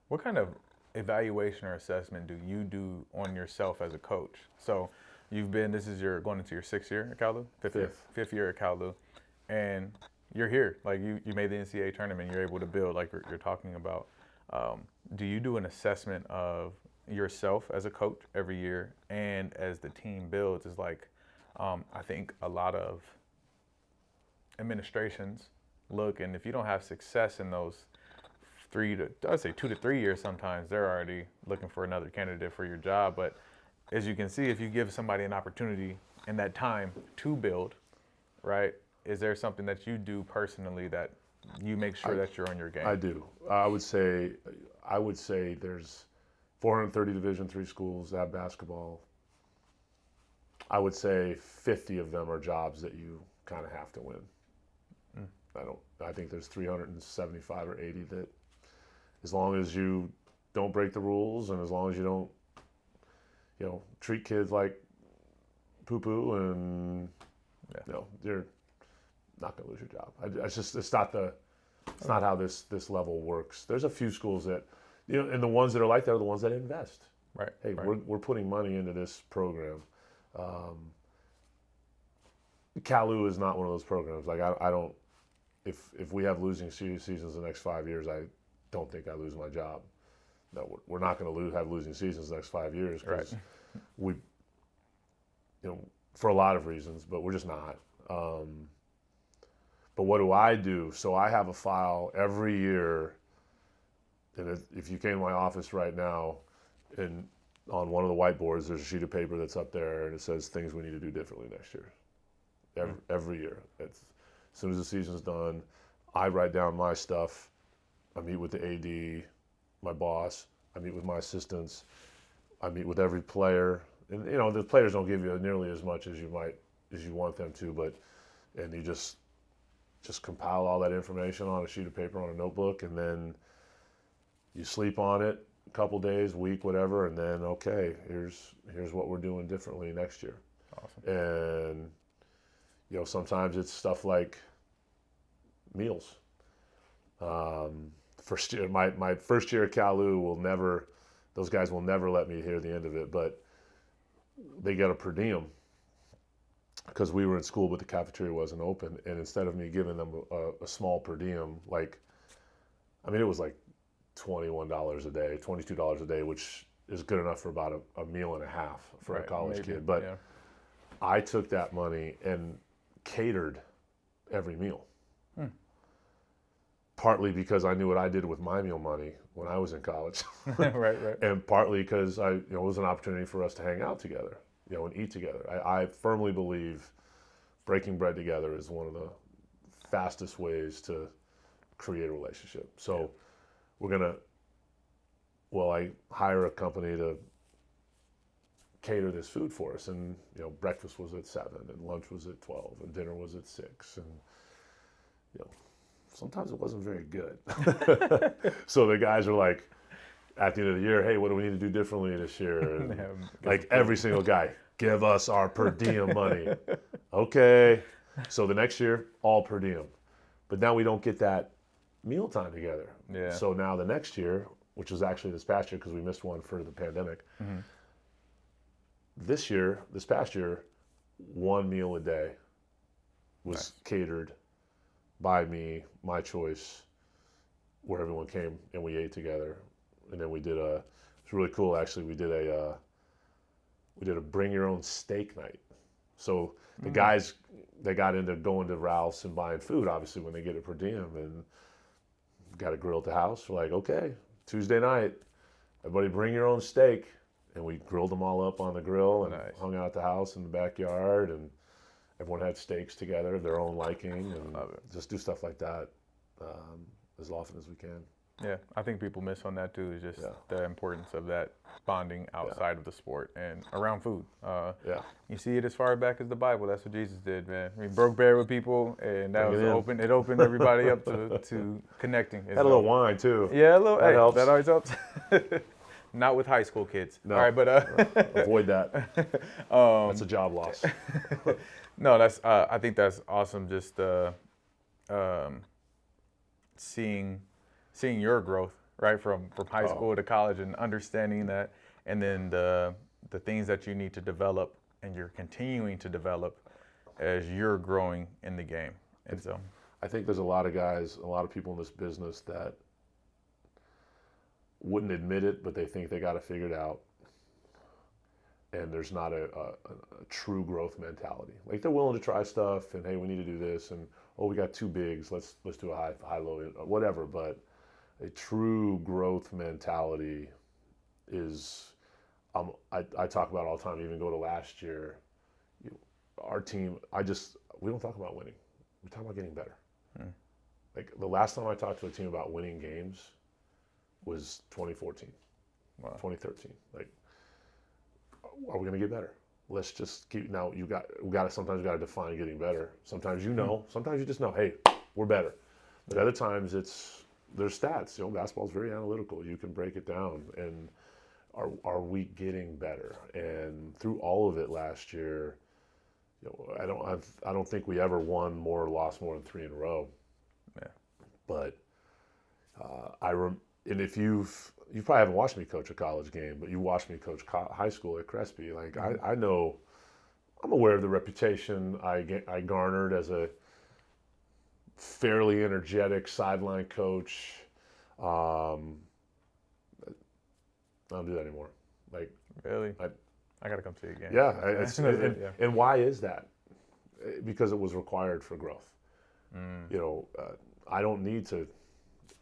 What kind of evaluation or assessment do you do on yourself as a coach? So this is going into your 6th year at Cal Lu? Fifth year at Cal Lu. And you're here. Like you made the NCAA tournament, you're able to build like you're talking about. Do you do an assessment of yourself as a coach every year, and as the team builds? Is like, I think a lot of administrations look, and if you don't have success in those 2 to 3 years, sometimes they're already looking for another candidate for your job. But as you can see, if you give somebody an opportunity in that time to build, right? Is there something that you do personally that you make sure that you're on your game? I do. I would say there's 430 Division III schools that have basketball. I would say 50 of them are jobs that you kind of have to win. I think there's 375 or 80 that, as long as you don't break the rules and as long as you don't, treat kids like poo-poo, and you're not going to lose your job. It's not how this level works. There's a few schools that, and the ones that are like that are the ones that invest. Right. Hey, we're putting money into this program. Cal Lu is not one of those programs. Like I don't. If we have losing seasons the next 5 years, I don't think I lose my job. No, we're not going to have losing seasons the next 5 years, because we, for a lot of reasons, but we're just not. But what do I do? So I have a file every year, and if you came to my office right now, and on one of the whiteboards, there's a sheet of paper that's up there, and it says things we need to do differently next year. Every year. As soon as the season's done, I write down my stuff. I meet with the AD, my boss. I meet with my assistants. I meet with every player. And the players don't give you nearly as much as you want them to, and you just compile all that information on a sheet of paper, on a notebook, and then you sleep on it a couple days, week, whatever, and then here's what we're doing differently next year. Awesome. And sometimes it's stuff like meals. First year, my first year at Cal Lu those guys will never let me hear the end of it, but they get a per diem because we were in school but the cafeteria wasn't open, and instead of me giving them a small per diem, it was like $21 a day, $22 a day, which is good enough for about a meal and a half for a college kid. But I took that money and catered every meal. Partly because I knew what I did with my meal money when I was in college. Right. And partly because it was an opportunity for us to hang out together, and eat together. I firmly believe breaking bread together is one of the fastest ways to create a relationship. So I hire a company to cater this food for us, and breakfast was at 7 and lunch was at 12 and dinner was at 6, and sometimes it wasn't very good. So the guys are like, at the end of the year, hey, what do we need to do differently this year? And like every single guy, give us our per diem money. Okay. So the next year, all per diem. But now we don't get that mealtime together. Yeah. So now the next year, which was actually this past year because we missed one for the pandemic, this past year, one meal a day was catered by me, my choice, where everyone came and we ate together. And then we did it's really cool actually, we did a bring your own steak night. So the guys, they got into going to Ralph's and buying food, obviously, when they get it per diem, and got a grill at the house. We're like, okay, Tuesday night, everybody bring your own steak. And we grilled them all up on the grill and hung out at the house in the backyard, and everyone had steaks together, their own liking, and just do stuff like that as often as we can. Yeah, I think people miss on that too, is just the importance of that bonding outside of the sport and around food. You see it as far back as the Bible. That's what Jesus did, man. He broke bread with people, and that was open. It opened everybody up to connecting. Had a little wine too. Yeah, a little. That helps. That always helps. Not with high school kids. No. All right, but avoid that. That's a job loss. No, that's. I think that's awesome. Just seeing your growth, right, from high school to college, and understanding that, and then the things that you need to develop, and you're continuing to develop as you're growing in the game. And so, I think there's a lot of guys, a lot of people in this business that wouldn't admit it, but they think they got it figured out. And there's not a true growth mentality. Like, they're willing to try stuff, and hey, we need to do this, and we got 2 bigs, let's do a high low, whatever. But a true growth mentality is, I talk about all the time. Even go to last year, our team. We don't talk about winning. We talk about getting better. Like, the last time I talked to a team about winning games was 2014, 2013. Like, are we going to get better? Let's just keep. Now we got to. Sometimes you got to define getting better. Sometimes sometimes you just know, hey, we're better. But other times there's stats. Basketball's very analytical. You can break it down. And are we getting better? And through all of it last year, I don't think we ever won more or lost more than 3 in a row. Yeah. But and if you probably haven't watched me coach a college game, but you watched me coach high school at Crespi. Like, I know, I'm aware of the reputation I garnered as a fairly energetic sideline coach. I don't do that anymore. Like, really, I gotta come see it again. Yeah, and why is that? Because it was required for growth. I don't need to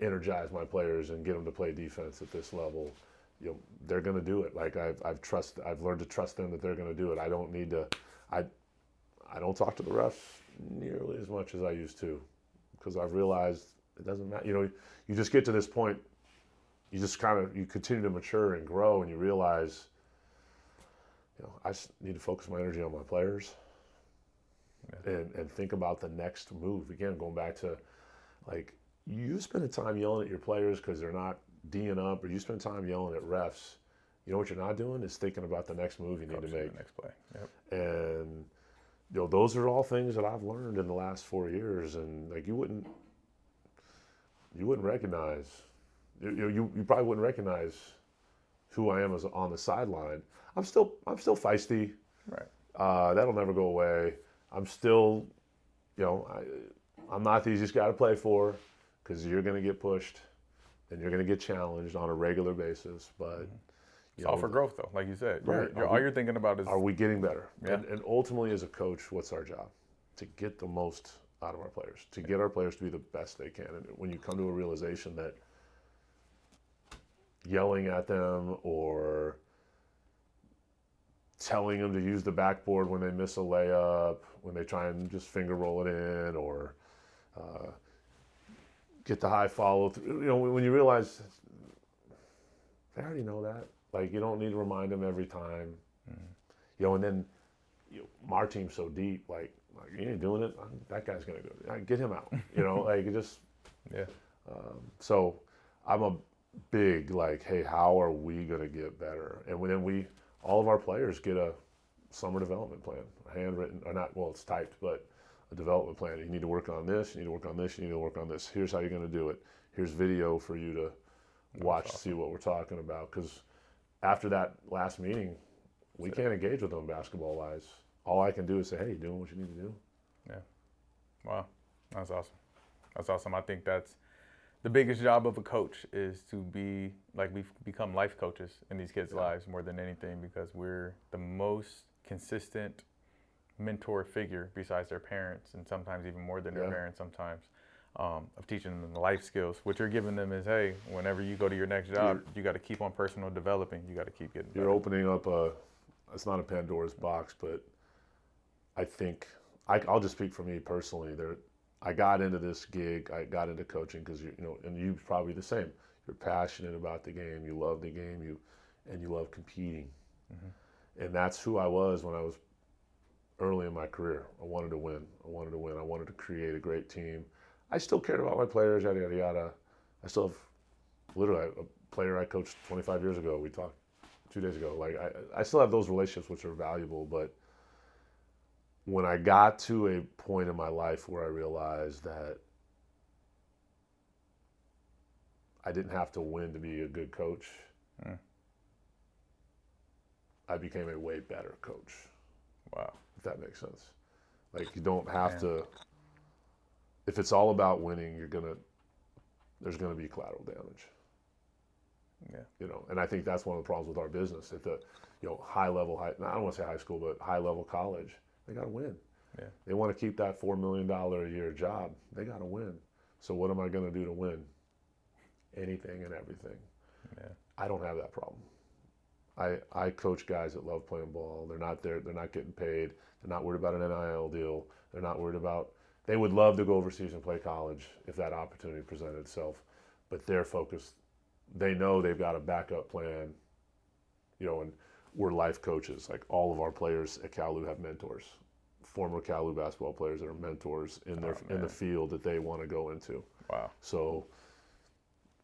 energize my players and get them to play defense at this level. They're going to do it. Like, I've learned to trust them that they're going to do it. I don't need to. I don't talk to the refs nearly as much as I used to, because I've realized it doesn't matter. You just get to this point. You just you continue to mature and grow, and you realize, I just need to focus my energy on my players, and think about the next move. Again, going back to, like, you spend time yelling at your players because they're not D'ing up, or you spend time yelling at refs. What you're not doing is thinking about the next move you need to make. The next play. Yep. And those are all things that I've learned in the last 4 years, and like, you wouldn't recognize. You probably wouldn't recognize who I am as on the sideline. I'm still feisty. Right. That'll never go away. I'm still, I'm not the easiest guy to play for, because you're going to get pushed and you're going to get challenged on a regular basis. But it's all for growth, though. Like you said, right. all you're thinking about is, are we getting better? Yeah. And ultimately, as a coach, what's our job? To get the most out of our players, to get our players to be the best they can. And when you come to a realization that yelling at them or telling them to use the backboard when they miss a layup, when they try and just finger roll it in, or get the high follow through. You know, when you realize they already know that. Like, you don't need to remind them every time. You know, and then our team's so deep. Like you ain't doing it. That guy's gonna do it. Get him out. You know, like it just. Yeah. So I'm a big like, hey, how are we gonna get better? And then all of our players get a summer development plan, handwritten or not. Well, it's typed, but a development plan. You need to work on this. You need to work on this. You need to work on this. Here's how you're gonna do it. Here's video for you to watch to see what we're talking about. Because after that last meeting, we can't engage with them basketball wise. All I can do is say, hey, you doing what you need to do. Yeah. Wow. That's awesome. That's awesome. I think that's the biggest job of a coach, is to be like, we've become life coaches in these kids' lives more than anything, because we're the most consistent mentor figure besides their parents, and sometimes even more than their parents sometimes, of teaching them the life skills. What you're giving them is, hey, whenever you go to your next job, you got to keep on personal developing. You got to keep getting better. You're opening up it's not a Pandora's box, but I think I'll just speak for me personally. I got into this gig. I got into coaching because and you probably the same. You're passionate about the game. You love the game. And you love competing. And that's who I was when I was early in my career. I wanted to win. I wanted to create a great team. I still cared about my players. Yada yada yada. I still have literally a player I coached 25 years ago. We talked 2 days ago. Like I still have those relationships, which are valuable, but when I got to a point in my life where I realized that I didn't have to win to be a good coach, I became a way better coach. Wow. If that makes sense. Like, you don't have to, if it's all about winning, there's gonna be collateral damage. Yeah. And I think that's one of the problems with our business. At the, I don't want to say high school, but high level college, they got to win. Yeah. They want to keep that $4 million a year job. They got to win. So what am I going to do to win? Anything and everything. Yeah. I don't have that problem. I coach guys that love playing ball. They're not there. They're not getting paid. They're not worried about an NIL deal. They're not worried about. They would love to go overseas and play college if that opportunity presented itself, but they're focused. They know they've got a backup plan. And we're life coaches. Like, all of our players at Cal Lu have mentors, former Cal Lu basketball players that are mentors in the field that they want to go into. Wow. So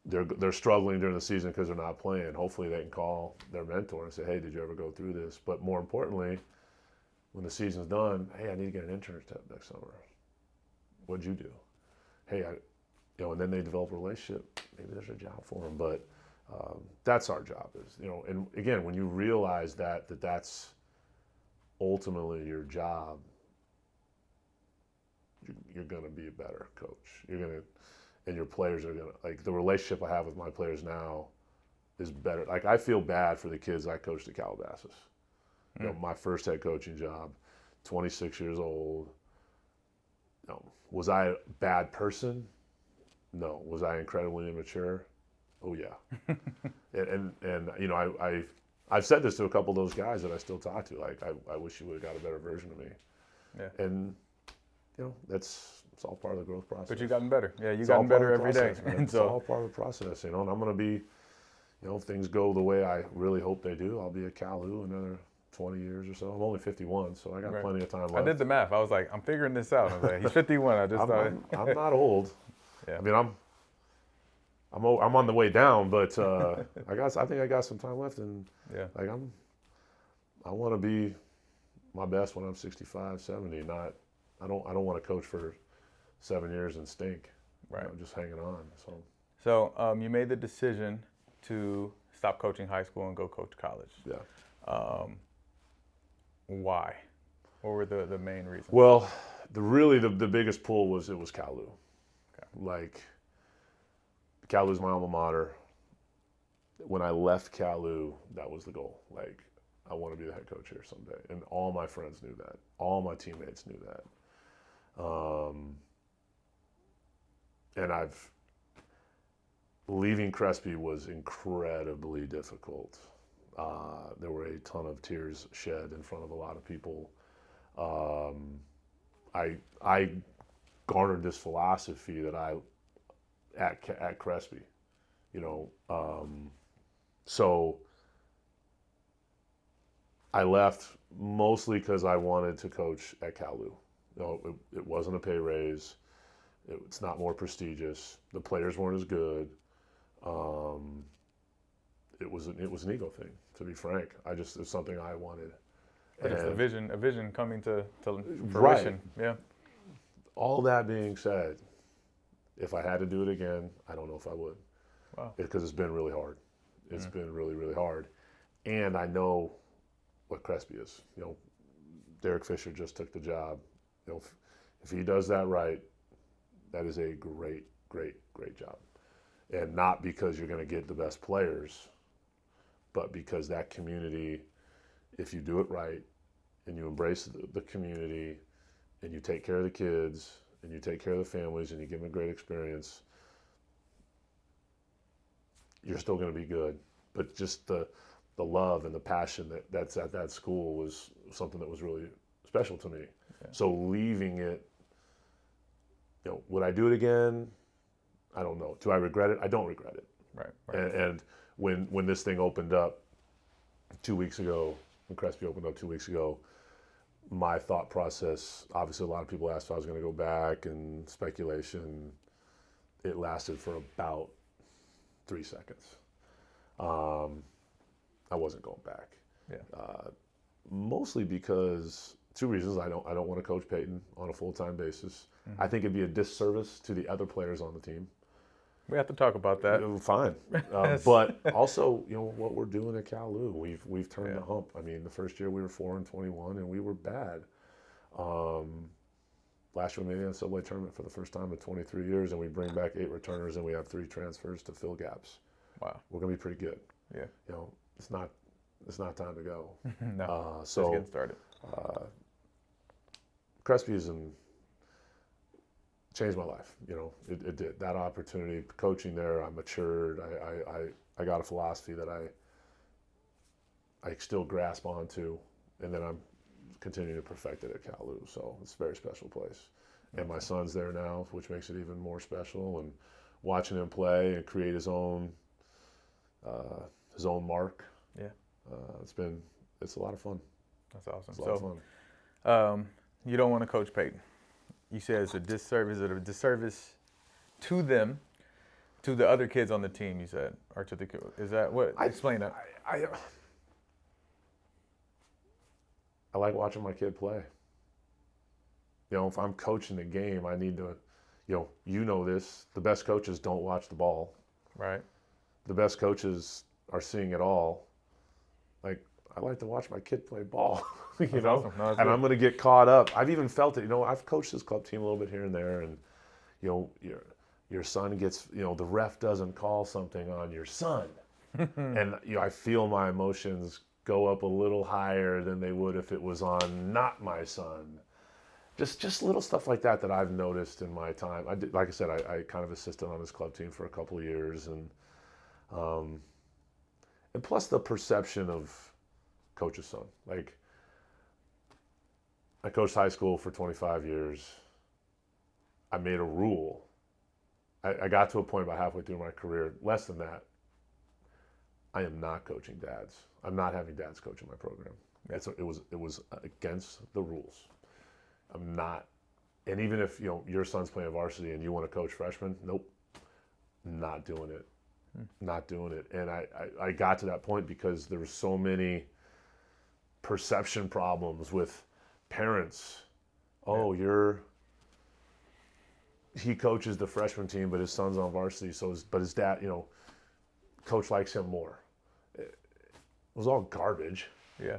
they're struggling during the season because they're not playing. Hopefully they can call their mentor and say, hey, did you ever go through this? But more importantly, when the season's done, hey, I need to get an internship next summer. What'd you do? Hey, and then they develop a relationship. Maybe there's a job for them, but that's our job. Is and again, when you realize that's ultimately your job, you're going to be a better coach. And your players are going to, like, the relationship I have with my players now is better. Like, I feel bad for the kids I coached at Calabasas. My first head coaching job, 26 years old. Was I a bad person? No. Was I incredibly immature? Oh yeah. and I've said this to a couple of those guys that I still talk to. Like, I wish you would have got a better version of me. Yeah. And it's all part of the growth process. But you've gotten better. Yeah, you've gotten better every day. It's all part of the process. And I'm going to be, if things go the way I really hope they do, I'll be at Cal Lu another 20 years or so. I'm only 51, so I got plenty of time left. I did the math. I was like, I'm figuring this out. I was like, he's 51. I just thought. I'm not old. Yeah. I mean, I'm on the way down, but I think I got some time left, and like I want to be my best when I'm 65, 70. I don't want to coach for 7 years and stink. Right. Just hanging on. So you made the decision to stop coaching high school and go coach college. Yeah. Why? What were the main reasons? Well, the biggest pull was Cal Lu. Okay. Like, Cal Lu's my alma mater. When I left Cal Lu, that was the goal. Like, I want to be the head coach here someday. And all my friends knew that. All my teammates knew that. And leaving Crespi was incredibly difficult. There were a ton of tears shed in front of a lot of people. I garnered this philosophy that at Crespi, so I left mostly because I wanted to coach at Cal Lu. It wasn't a pay raise. It's not more prestigious. The players weren't as good. It was an ego thing, to be frank. It's something I wanted. It's a vision coming to fruition. Right. Yeah. All that being said, if I had to do it again, I don't know if I would. Wow. Because it's been really hard. It's been really, really hard. And I know what Crespi is. Derek Fisher just took the job. If he does that right, that is a great, great, great job. And not because you're going to get the best players, but because that community, if you do it right and you embrace the community and you take care of the kids and you take care of the families and you give them a great experience, you're still going to be good. But just the love and the passion that's at that school was something that was really special to me. Yeah. So leaving it, would I do it again? I don't know. Do I regret it? I don't regret it. Right. And when this thing opened up 2 weeks ago, when Crespi opened up 2 weeks ago, my thought process, obviously a lot of people asked if I was going to go back, and speculation, it lasted for about 3 seconds. I wasn't going back. Yeah. Mostly because 2 reasons. I don't want to coach Peyton on a full-time basis. I think it'd be a disservice to the other players on the team. We have to talk about that. Fine. But also, what we're doing at Cal Lu, we've turned the hump. I mean, the first year we were 4-21 and we were bad. Last year we made the NCAA tournament for the first time in 23 years, and we bring back 8 returners and we have 3 transfers to fill gaps. Wow. We're gonna be pretty good. Yeah. It's not time to go. No. So Just getting started. Crespi changed my life. It did. That opportunity, coaching there, I matured. I got a philosophy that I still grasp onto, and then I'm continuing to perfect it at Cal Lu. So it's a very special place. And my son's there now, which makes it even more special. And watching him play and create his own mark. Yeah. It's a lot of fun. That's awesome. It's a lot of fun. You don't want to coach Peyton. You said it's a disservice. Is it a disservice to them, to the other kids on the team? You said, or to the is that what? Explain that. I like watching my kid play. If I'm coaching the game, I need to, this. The best coaches don't watch the ball. Right. The best coaches are seeing it all. Like, I like to watch my kid play ball. Awesome. No, and good. I'm going to get caught up. I've even felt it. I've coached this club team a little bit here and there, and your son gets, the ref doesn't call something on your son, and I feel my emotions go up a little higher than they would if it was on not my son. Just little stuff like that I've noticed in my time. Like I said, I kind of assisted on this club team for a couple of years, and plus the perception of coach's son. Like, I coached high school for 25 years. I made a rule. I got to a point about halfway through my career, less than that, I am not coaching dads. I'm not having dads coach in my program. Yeah. It was against the rules. I'm not. And even if your son's playing varsity and you want to coach freshmen, nope, not doing it. Not doing it. And I got to that point because there were so many perception problems with parents. Oh, he coaches the freshman team, but his son's on varsity. But his dad, coach likes him more. It was all garbage. Yeah.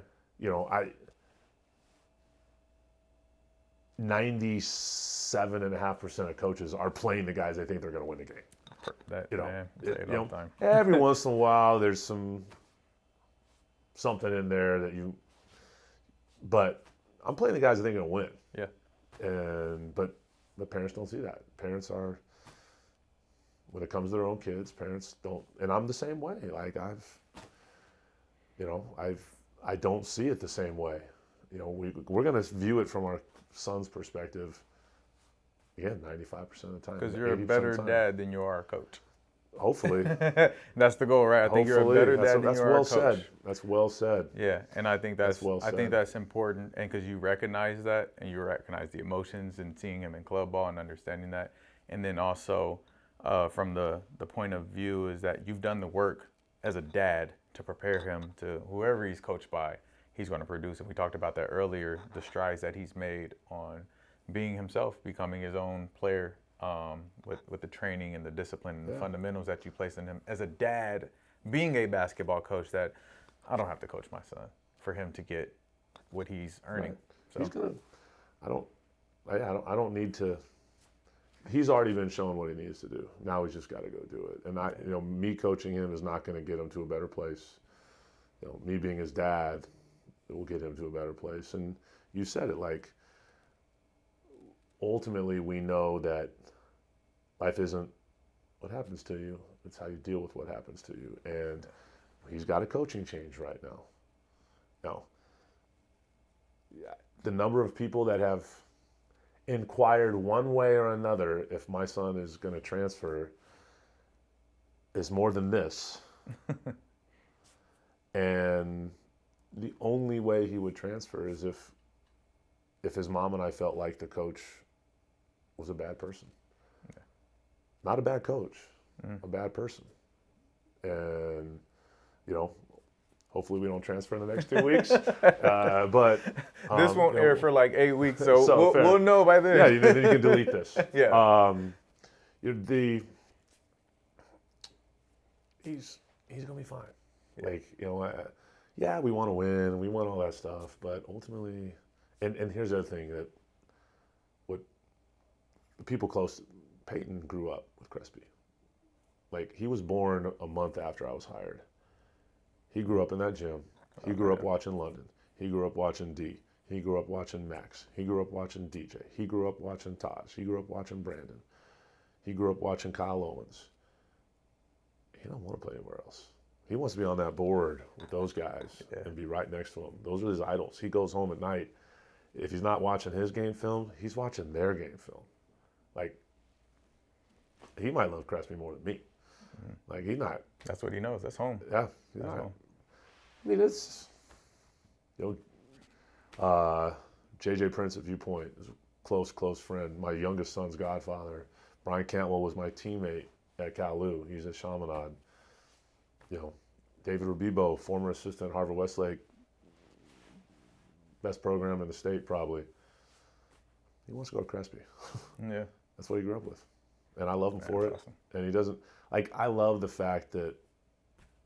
97.5% of coaches are playing the guys they think they're going to win the game. Say it all the time. Every once in a while, there's something in there but I'm playing the guys I think are going to win. Yeah. But the parents don't see that. Parents are, when it comes to their own kids, parents don't, and I'm the same way. Like I don't see it the same way. We're going to view it from our son's perspective again, 95% of the time. Because you're a 80% better of the time. dad than you are a coach. Hopefully. That's the goal, right? I think you're a better dad than you are a coach. Said. That's well said. Yeah, and I think that's well said. I think that's important, and because you recognize that, and you recognize the emotions, and seeing him in club ball and understanding that, and then also from the point of view is that you've done the work as a dad to prepare him to whoever he's coached by, he's going to produce. And we talked about that earlier, the strides that he's made on being himself, becoming his own player. With the training and the discipline and the fundamentals that you place in him as a dad, being a basketball coach, that I don't have to coach my son for him to get what he's earning. Right. So he's gonna. I don't need to. He's already been shown what he needs to do. Now he's just got to go do it. And me coaching him is not going to get him to a better place. Me being his dad, it will get him to a better place. And you said it, like, ultimately we know that life isn't what happens to you, it's how you deal with what happens to you. And he's got a coaching change right now. Now, the number of people that have inquired one way or another if my son is going to transfer is more than this. And the only way he would transfer is if his mom and I felt like the coach was a bad person. Yeah. Not a bad coach, a bad person. And, hopefully we don't transfer in the next 2 weeks. But this won't air for like 8 weeks, so we'll know by then. Yeah, then you can delete this. Yeah. He's gonna be fine. Yeah. Like, we want to win, we want all that stuff, but ultimately, and here's the other thing, that what the people close to Peyton grew up with Crespi. Like, he was born a month after I was hired. He grew up in that gym. He grew up watching London. He grew up watching D. He grew up watching Max. He grew up watching DJ. He grew up watching Taj. He grew up watching Brandon. He grew up watching Kyle Owens. He don't want to play anywhere else. He wants to be on that board with those guys and be right next to them. Those are his idols. He goes home at night. If he's not watching his game film, he's watching their game film. Like, he might love Crespi more than me. Like, he's not. That's what he knows. That's home. Yeah. That's home. I mean, it's, JJ Prince at Viewpoint is a close friend. My youngest son's godfather. Brian Cantwell was my teammate at Cal Lu. He's at Chaminade. David Rubibo, former assistant at Harvard Westlake, best program in the state probably. He wants to go to Crespi. Yeah. That's what he grew up with. And I love him for it. Awesome. And he doesn't, I love the fact that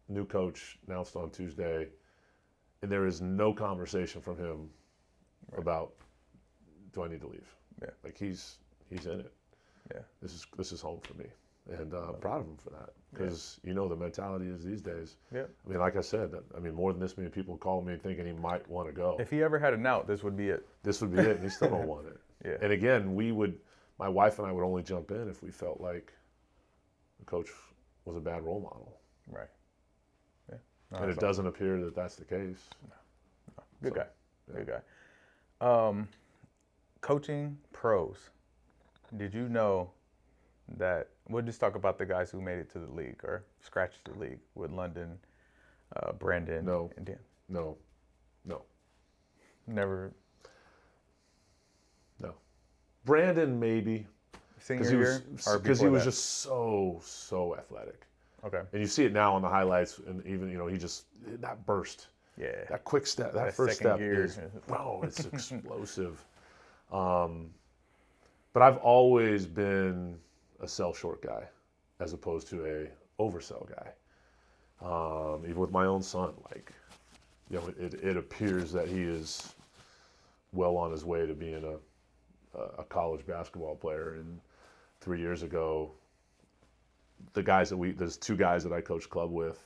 new coach announced on Tuesday, and there is no conversation from him about, do I need to leave? Yeah. Like, he's in it. Yeah. This is home for me. And I'm proud of him for that, because the mentality is these days. Yeah. I mean, like I said, more than this many people call me thinking he might want to go. If he ever had an out, this would be it. This would be it, and he still don't want it. Yeah. And again, my wife and I would only jump in if we felt like the coach was a bad role model. Right. Yeah. No, and it doesn't appear that that's the case. No. Good guy. Yeah. Good guy. Coaching pros. Did you know that, we'll just talk about the guys who made it to the league or scratched the league with London, Brandon, and Dan? No. Never. No. Brandon maybe. Senior year? Because he was just so athletic. Okay. And you see it now on the highlights, and even, he just, that burst. Yeah. That quick step, that first step is, it's explosive. But I've always been a sell short guy as opposed to a oversell guy. Even with my own son, it appears that he is well on his way to being a college basketball player. And 3 years ago, there's two guys that I coached club with,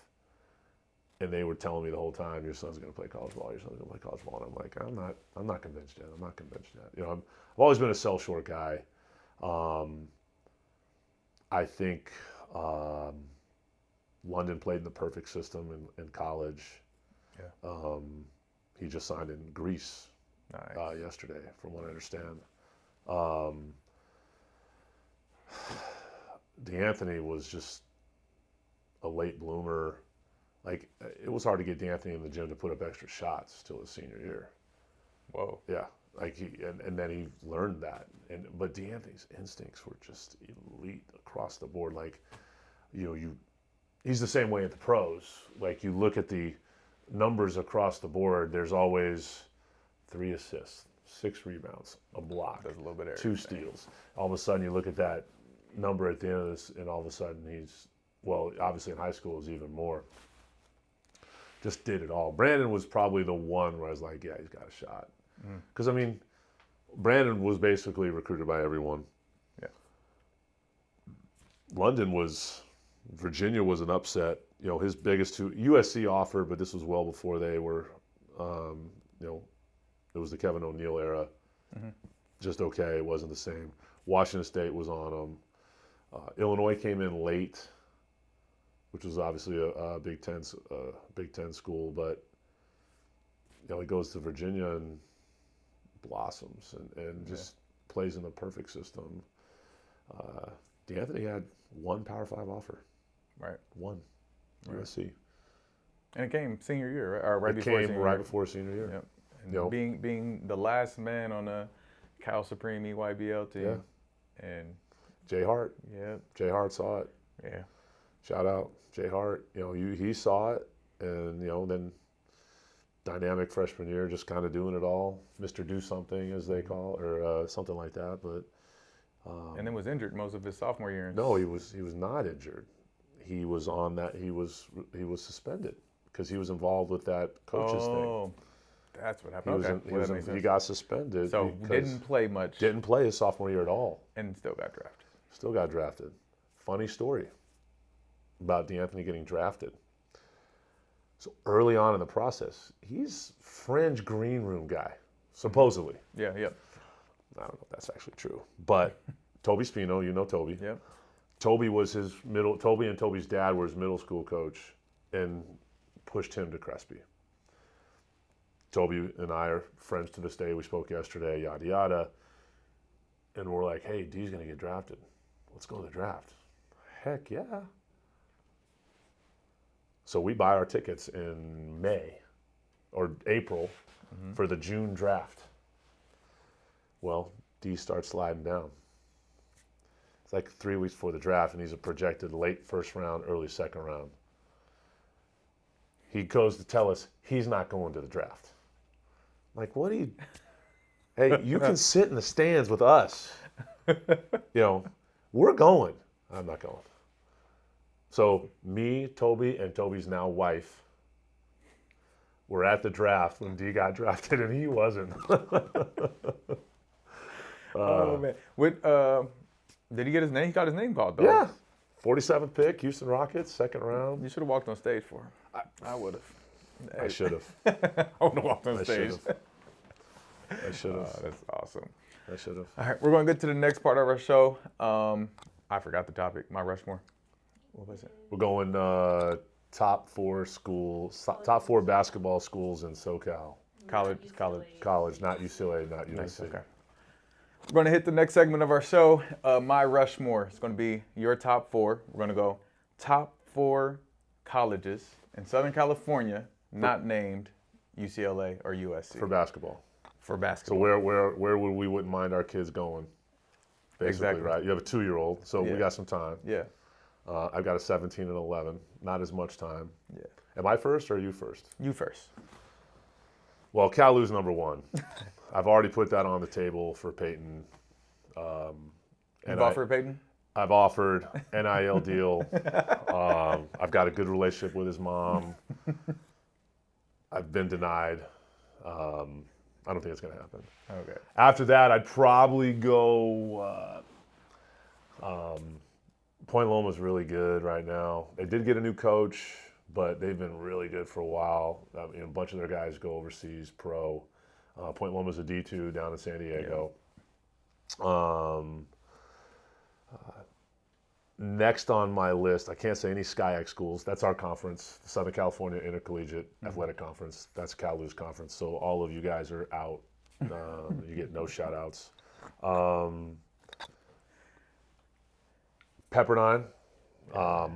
and they were telling me the whole time, your son's going to play college ball, your son's going to play college ball. And I'm like, I'm not convinced yet. I'm not convinced yet. I've always been a sell short guy. I think London played in the perfect system in college. Yeah. He just signed in Greece yesterday, from what I understand. D'Anthony was just a late bloomer. Like, it was hard to get D'Anthony in the gym to put up extra shots till his senior year. Whoa. Yeah, like and then he learned that. But D'Anthony's instincts were just elite across the board. Like, he's the same way at the pros. Like, you look at the numbers across the board, there's always 3 assists, 6 rebounds, a block, Does a little bit of 2 steals. All of a sudden, you look at that number at the end of this, and all of a sudden obviously in high school, it was even more. Just did it all. Brandon was probably the one where I was like, yeah, he's got a shot. Because, Brandon was basically recruited by everyone. Yeah. Virginia was an upset. His biggest two, USC offered, but this was well before they were, it was the Kevin O'Neal era. Just okay, it wasn't the same. Washington State was on them. Illinois came in late, which was obviously a Big Ten school, but he goes to Virginia and blossoms and just plays in the perfect system. D'Anthony had 1 Power 5 offer. Right. 1. Right. USC. And it came senior year, right? Or right It before came senior right year. before senior year. Yep. And being the last man on the Cal Supreme EYBL team. Yeah. And Jay Hart. yeah. Jay Hart saw it. Yeah. Shout out Jay Hart. He saw it, and then dynamic freshman year, just kind of doing it all. Mr. Do Something, as they call it, or something like that. But And then was injured most of his sophomore year. no, he was not injured. He was on that. He was suspended because he was involved with that coaches thing. Oh, that's what happened. He got suspended. So didn't play much. Didn't play his sophomore year at all. And still got drafted. Still got drafted. Funny story about D'Anthony getting drafted. So early on in the process, he's fringe green room guy, supposedly. Yeah. I don't know if that's actually true. But Toby Spino, Toby. Yep. Toby and Toby's dad were his middle school coach and pushed him to Crespi. Toby and I are friends to this day. We spoke yesterday, yada, yada. And we're like, hey, D's going to get drafted. Let's go to the draft. Heck yeah. So we buy our tickets in May or April for the June draft. Well, D starts sliding down. It's like 3 weeks before the draft, and he's a projected late first round, early second round. He goes to tell us he's not going to the draft. I'm like, what do you... Hey, you can sit in the stands with us. We're going. I'm not going. So me, Toby, and Toby's now wife were at the draft when D got drafted, and he wasn't. Oh man, did he get his name? He got his name called though. Yeah, 47th pick, Houston Rockets, second round. You should have walked on stage for him. I would have. I should have. I would have walked on stage. I should have. That's awesome. I should have. All right, we're going to get to the next part of our show. I forgot the topic. My Rushmore. What was it? We're going top 4 basketball schools in SoCal. College. Not UCLA, not USC. Nice. Okay. We're going to hit the next segment of our show. My Rushmore. It's going to be your top 4. We're going to go top 4 colleges in Southern California not named UCLA or USC. For basketball. For basketball. So where would we wouldn't mind our kids going? Basically, Exactly. right? You have a 2-year-old, so Yeah. we got some time. Yeah. I've got a 17 and 11. Not as much time. Yeah. Am I first or are you first? You first. Well, Cal Lu's number 1. I've already put that on the table for Peyton. You've offered Peyton? I've offered NIL deal. I've got a good relationship with his mom. I've been denied. I don't think it's going to happen. Okay. After that, I'd probably go. Point Loma's really good right now. They did get a new coach, but they've been really good for a while. A bunch of their guys go overseas pro. Point Loma's a D2 down in San Diego. Next on my list, I can't say any SCIAC schools. That's our conference, the Southern California Intercollegiate Athletic Conference. That's Cal Lu's conference. So all of you guys are out. You get no shout outs. Pepperdine. I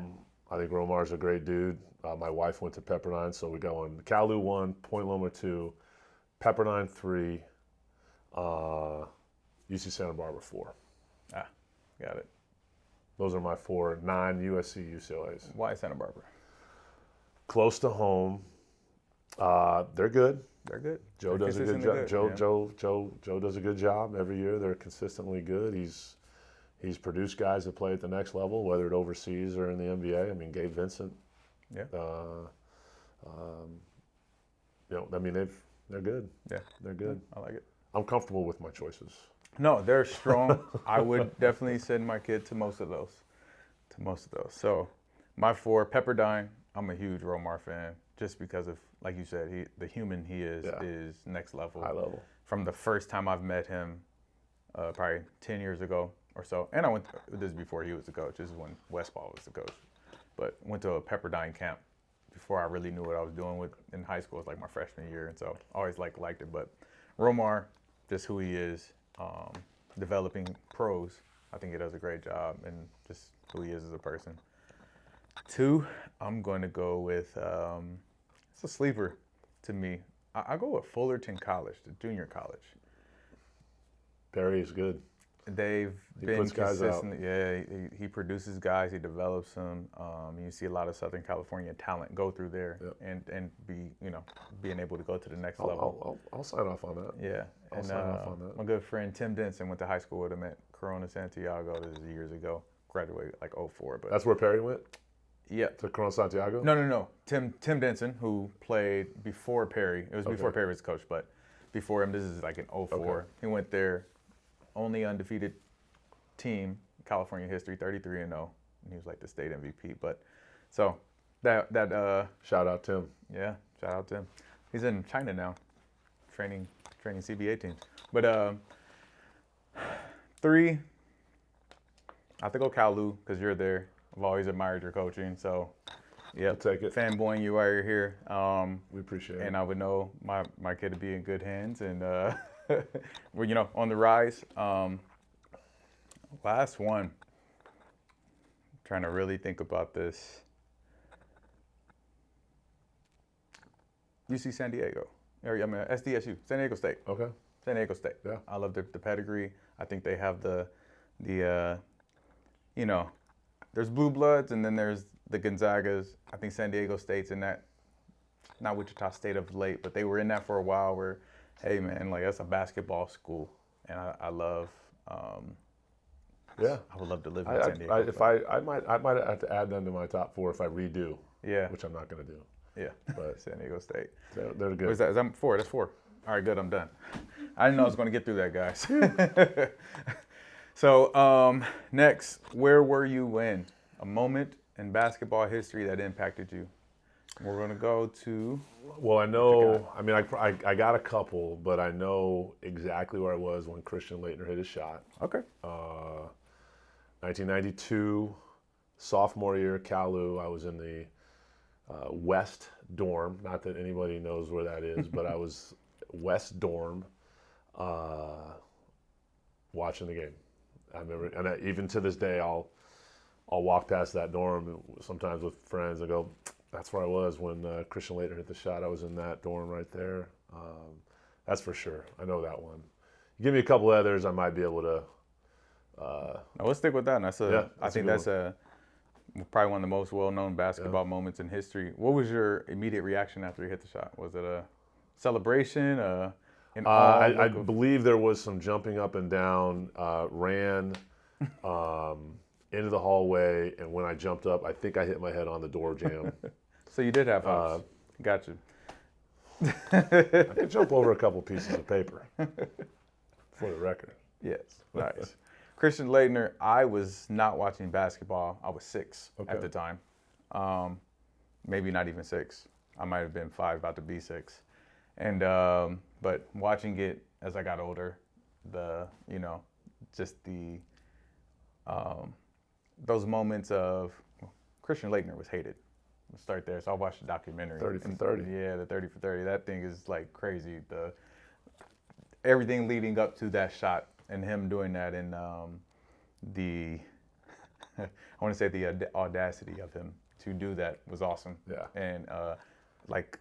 think Romar's a great dude. My wife went to Pepperdine, so we go on Cal Lu 1, Point Loma 2, Pepperdine 3, UC Santa Barbara 4. Got it. Those are my 4 non-USC UCLA's. Why Santa Barbara? Close to home. They're good. They're good. Joe They're does a good consistently job. good, Joe does a good job every year. They're consistently good. He's produced guys that play at the next level, whether it overseas or in the NBA. I mean, Gabe Vincent. Yeah. I mean, they're good. Yeah. They're good. I like it. I'm comfortable with my choices. No, they're strong. I would definitely send my kid to most of those. So, my 4, Pepperdine. I'm a huge Romar fan, just because of, like you said, the human he is next level. High level. From the first time I've met him, probably 10 years ago or so, and I went. This is before he was the coach. This is when Westball was the coach. But went to a Pepperdine camp before I really knew what I was doing in high school. It was like my freshman year, and so I always liked it. But Romar, just who he is, developing pros. I think he does a great job, and just who he is as a person. 2, I'm going to go with, it's a sleeper to me. I go with Fullerton College, the junior college. Barry is good. They've been puts guys out. consistent. Yeah, he produces guys. He develops them. You see a lot of Southern California talent go through there and be being able to go to the next level. I'll sign off on that. Yeah, I'll sign off on that. My good friend Tim Denson went to high school with him at Corona Santiago. This is years ago. Graduated like 04. But That's where Perry went. Yeah. To Corona Santiago. No. Tim Denson, who played before Perry. It was before Perry was coach, but before him, this is like in 04. Okay. He went there. Only undefeated team in California history, 33-0, and he was like the state MVP. But so that shout out Tim. Yeah, shout out Tim. He's in China now, training CBA teams. But 3, I have to go Cal Lu because you're there. I've always admired your coaching, so yeah, I'll take it. Fanboying you while you're here. We appreciate it. And I would know my kid to be in good hands and. Well, on the rise. Last one. I'm trying to really think about this. UC San Diego. SDSU, San Diego State. Okay. San Diego State. Yeah. I love the pedigree. I think they have the there's blue bloods and then there's the Gonzagas. I think San Diego State's in that, not Wichita State of late, but they were in that for a while where, hey man, like that's a basketball school, and I love. Yeah, I would love to live in San Diego. I might have to add them to my top 4 if I redo. Yeah, which I'm not going to do. Yeah, but San Diego State. They're good. Is that 4? That's 4. All right, good. I'm done. I didn't know I was going to get through that, guys. So next, where were you when? A moment in basketball history that impacted you. We're going to go to. Well, I know. I mean, I got a couple, but I know exactly where I was when Christian Laettner hit his shot. Okay. 1992, sophomore year, Cal Lu. I was in the West Dorm. Not that anybody knows where that is, but I was West Dorm, watching the game. I remember, and even to this day, I'll walk past that dorm sometimes with friends and go, that's where I was when Christian Laettner hit the shot. I was in that dorm right there. That's for sure. I know that one. You give me a couple others, I might be able to. Now let's stick with that. I think that's probably one of the most well-known basketball moments in history. What was your immediate reaction after you hit the shot? Was it a celebration? I believe there was some jumping up and down. Ran into the hallway, and when I jumped up, I think I hit my head on the door jamb. So you did have hops. Got you. I could jump over a couple pieces of paper, for the record. Yes, nice. Christian Laettner, I was not watching basketball. I was 6 at the time. Maybe not even 6. I might have been 5, about to be 6. And but watching it as I got older, those moments of Christian Laettner was hated. We'll start there. So I watched the documentary. 30 for 30. Yeah, the 30 for 30. That thing is like crazy. Everything leading up to that shot and him doing that in I want to say the audacity of him to do that was awesome. Yeah. And like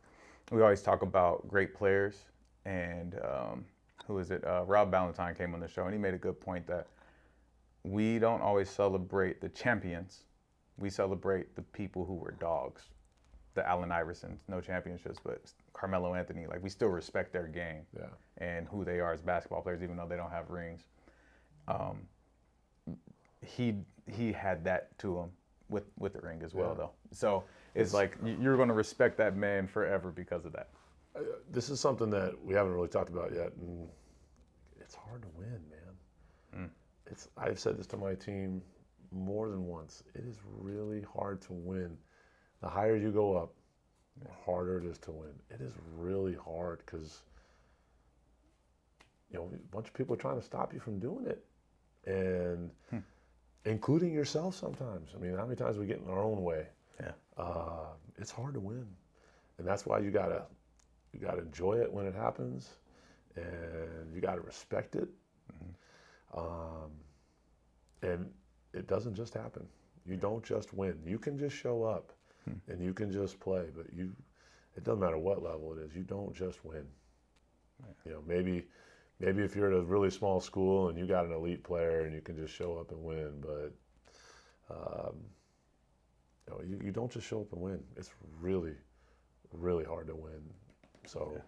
we always talk about great players, and who is it? Rob Ballantyne came on the show, and he made a good point that we don't always celebrate the champions. We celebrate the people who were dogs. The Allen Iversons, no championships, but Carmelo Anthony, like we still respect their game and who they are as basketball players, even though they don't have rings. He had that to him with the ring as well, though. So it's like you're going to respect that man forever because of that. This is something that we haven't really talked about yet, and it's hard to win, man. I've said this to my team more than once. It is really hard to win. The higher you go up, the harder it is to win. It is really hard because a bunch of people are trying to stop you from doing it, and including yourself sometimes. I mean, how many times we get in our own way? Yeah, it's hard to win, and that's why you gotta enjoy it when it happens, and you gotta respect it. And it doesn't just happen. You don't just win. You can just show up. And you can just play, but it doesn't matter what level it is. You don't just win. Maybe if you're at a really small school and you got an elite player and you can just show up and win, but you don't just show up and win. It's really, really hard to win. So,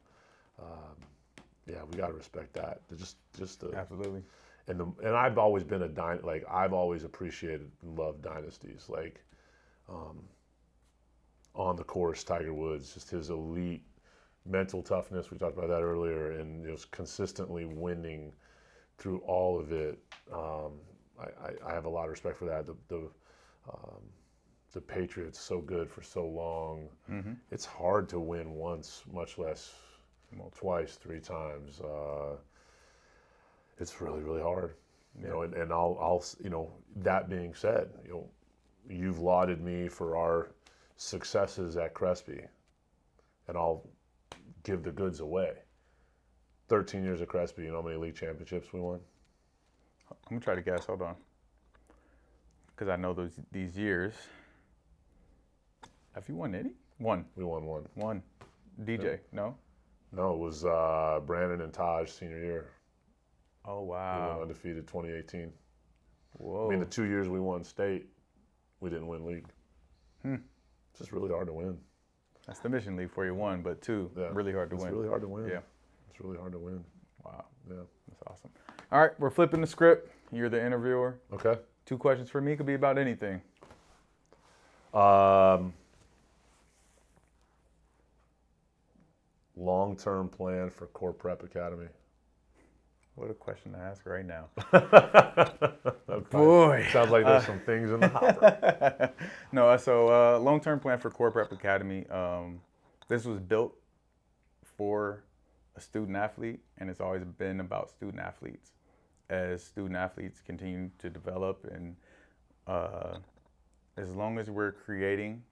we got to respect that. Absolutely. And I've always been I've always appreciated and loved dynasties. Like, on the course, Tiger Woods, just his elite mental toughness. We talked about that earlier, and just consistently winning through all of it. I have a lot of respect for that. The Patriots, so good for so long. It's hard to win once, much less twice, 3 times. It's really, really hard. And I'll that being said, you've lauded me for our successes at Crespi, and I'll give the goods away. 13 years at Crespi, you know how many league championships we won? I'm gonna try to guess. Hold on, because I know these years. Have you won any? One. We won one. One. DJ, no? No, it was Brandon and Taj senior year. Oh We wow. went undefeated 2018. Whoa. I mean, the 2 years we won state, we didn't win league. It's just really hard to win. That's the Mission League for you. 1, but 2, really hard to win. It's really hard to win. Yeah. It's really hard to win. Wow. Yeah. That's awesome. All right, we're flipping the script. You're the interviewer. Okay. 2 questions for me. Could be about anything. Long-term plan for Core Prep Academy. What a question to ask right now. Boy. Sounds like there's some things in the hopper. No, so long-term plan for Core Prep Academy. This was built for a student athlete, and it's always been about student athletes. As student athletes continue to develop, and as long as we're creating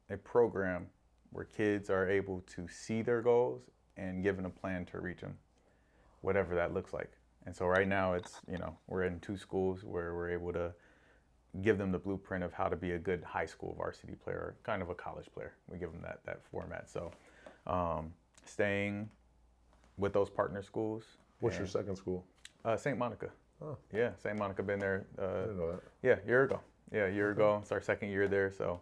a program where kids are able to see their goals and given a plan to reach them, whatever that looks like. And so right now it's, we're in 2 schools where we're able to give them the blueprint of how to be a good high school varsity player, kind of a college player. We give them that format. So staying with those partner schools. What's your second school? St. Monica. Oh. Yeah, St. Monica, been there. I didn't know that. Yeah, a year ago. Yeah, a year ago. It's our 2nd year there. So,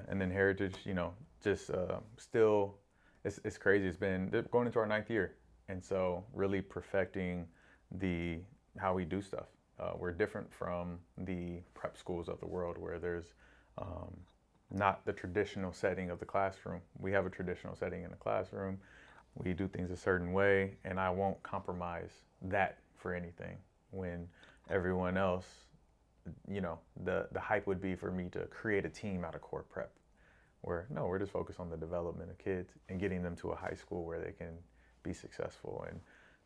and then Heritage, just still, it's crazy. They're going into our 9th year. And so really perfecting how we do stuff. We're different from the prep schools of the world where there's not the traditional setting of the classroom. We have a traditional setting in the classroom. We do things a certain way, and I won't compromise that for anything. When everyone else, the hype would be for me to create a team out of Core Prep. Where, no, we're just focused on the development of kids and getting them to a high school where they can be successful. And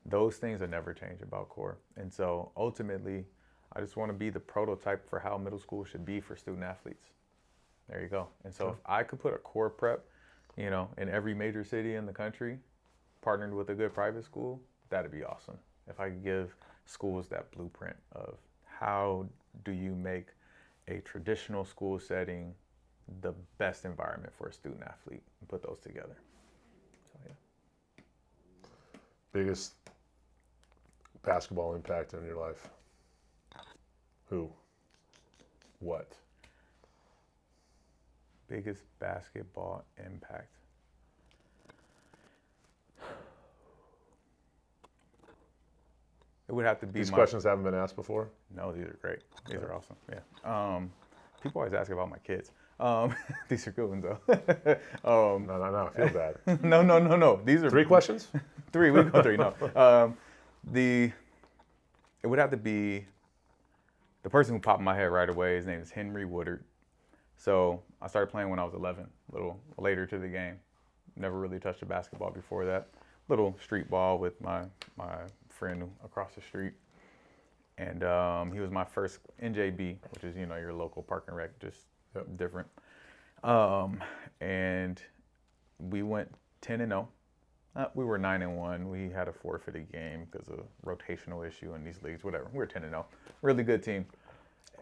those things that never change about Core. And so ultimately, I just want to be the prototype for how middle school should be for student athletes. There you go. And so if I could put a Core Prep, in every major city in the country, partnered with a good private school, that'd be awesome. If I could give schools that blueprint of how do you make a traditional school setting the best environment for a student athlete, and put those together. So, yeah. Biggest basketball impact in your life? Who? What? Biggest basketball impact. It would have to be These questions haven't been asked before? No, these are great. These are awesome. Yeah. People always ask about my kids. These are good ones though. No, I feel bad. No. These are 3 questions? 3. We go 3. No. It would have to be the person who popped in my head right away. His name is Henry Woodard. So I started playing when I was 11, a little later to the game. Never really touched a basketball before that. Little street ball with my friend across the street. And he was my first NJB, which is, your local park and rec, just different. And we went 10-0. We were 9-1. We had a forfeited game because of rotational issue in these leagues, whatever. We were 10-0. Really good team.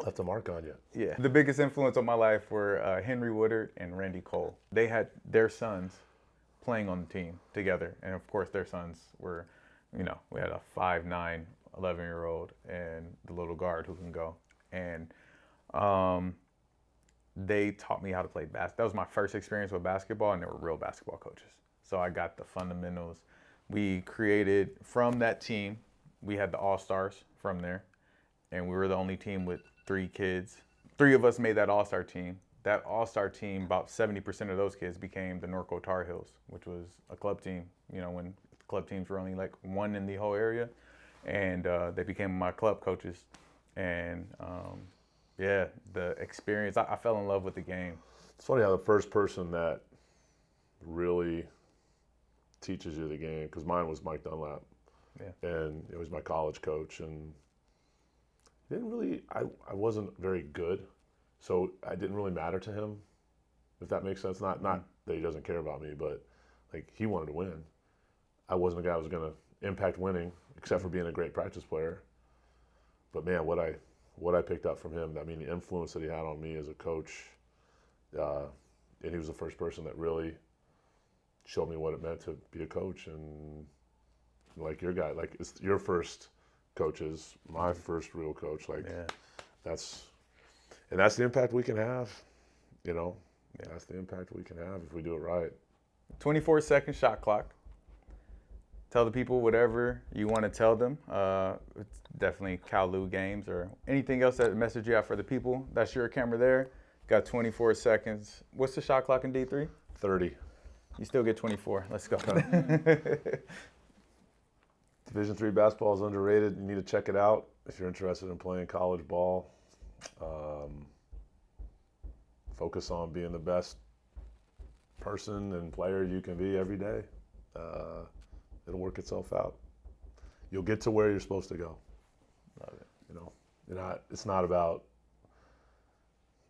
Left a mark on you. Yeah. The biggest influence on my life were Henry Woodard and Randy Cole. They had their sons playing on the team together. And of course, their sons were, we had a 5'9", 11-year-old and the little guard who can go. And they taught me how to play basketball. That was my first experience with basketball, and they were real basketball coaches. So I got the fundamentals. We created, from that team, we had the All-Stars from there. And we were the only team with 3 kids. 3 of us made that All-Star team. That All-Star team, about 70% of those kids became the Norco Tar Heels, which was a club team, when club teams were only like 1 in the whole area. And they became my club coaches. And the experience, I fell in love with the game. It's funny how the first person that really teaches you the game, because mine was Mike Dunlap. Yeah. And it was my college coach, and I wasn't very good, so I didn't really matter to him, if that makes sense. Not that he doesn't care about me, but like, he wanted to win. I wasn't a guy who was going to impact winning, except for being a great practice player. But man, what I picked up from him, the influence that he had on me as a coach, and he was the first person that really showed me what it meant to be a coach. And like your guy, like, it's your first coach is my first real coach. That's the impact we can have, That's the impact we can have if we do it right. 24-second shot clock. Tell the people whatever you want to tell them. It's definitely Cal Lu games or anything else that message you have for the people. That's your camera there. Got 24 seconds. What's the shot clock in D3? 30. You still get 24. Let's go. Division III basketball is underrated. You need to check it out if you're interested in playing college ball. Focus on being the best person and player you can be every day. It'll work itself out. You'll get to where you're supposed to go. Love it. It's not about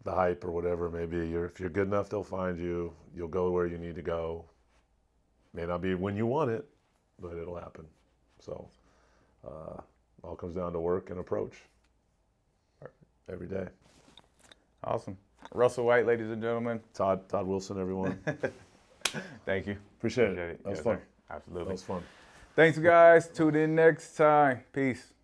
the hype or whatever it may be. If you're good enough, they'll find you. You'll go where you need to go. May not be when you want it, but it'll happen. So, all comes down to work and approach. Every day. Awesome. Russell White, ladies and gentlemen. Todd Wilson, everyone. Thank you. Appreciate it. That was fun. Absolutely. That was fun. Thanks, guys. Tune in next time. Peace.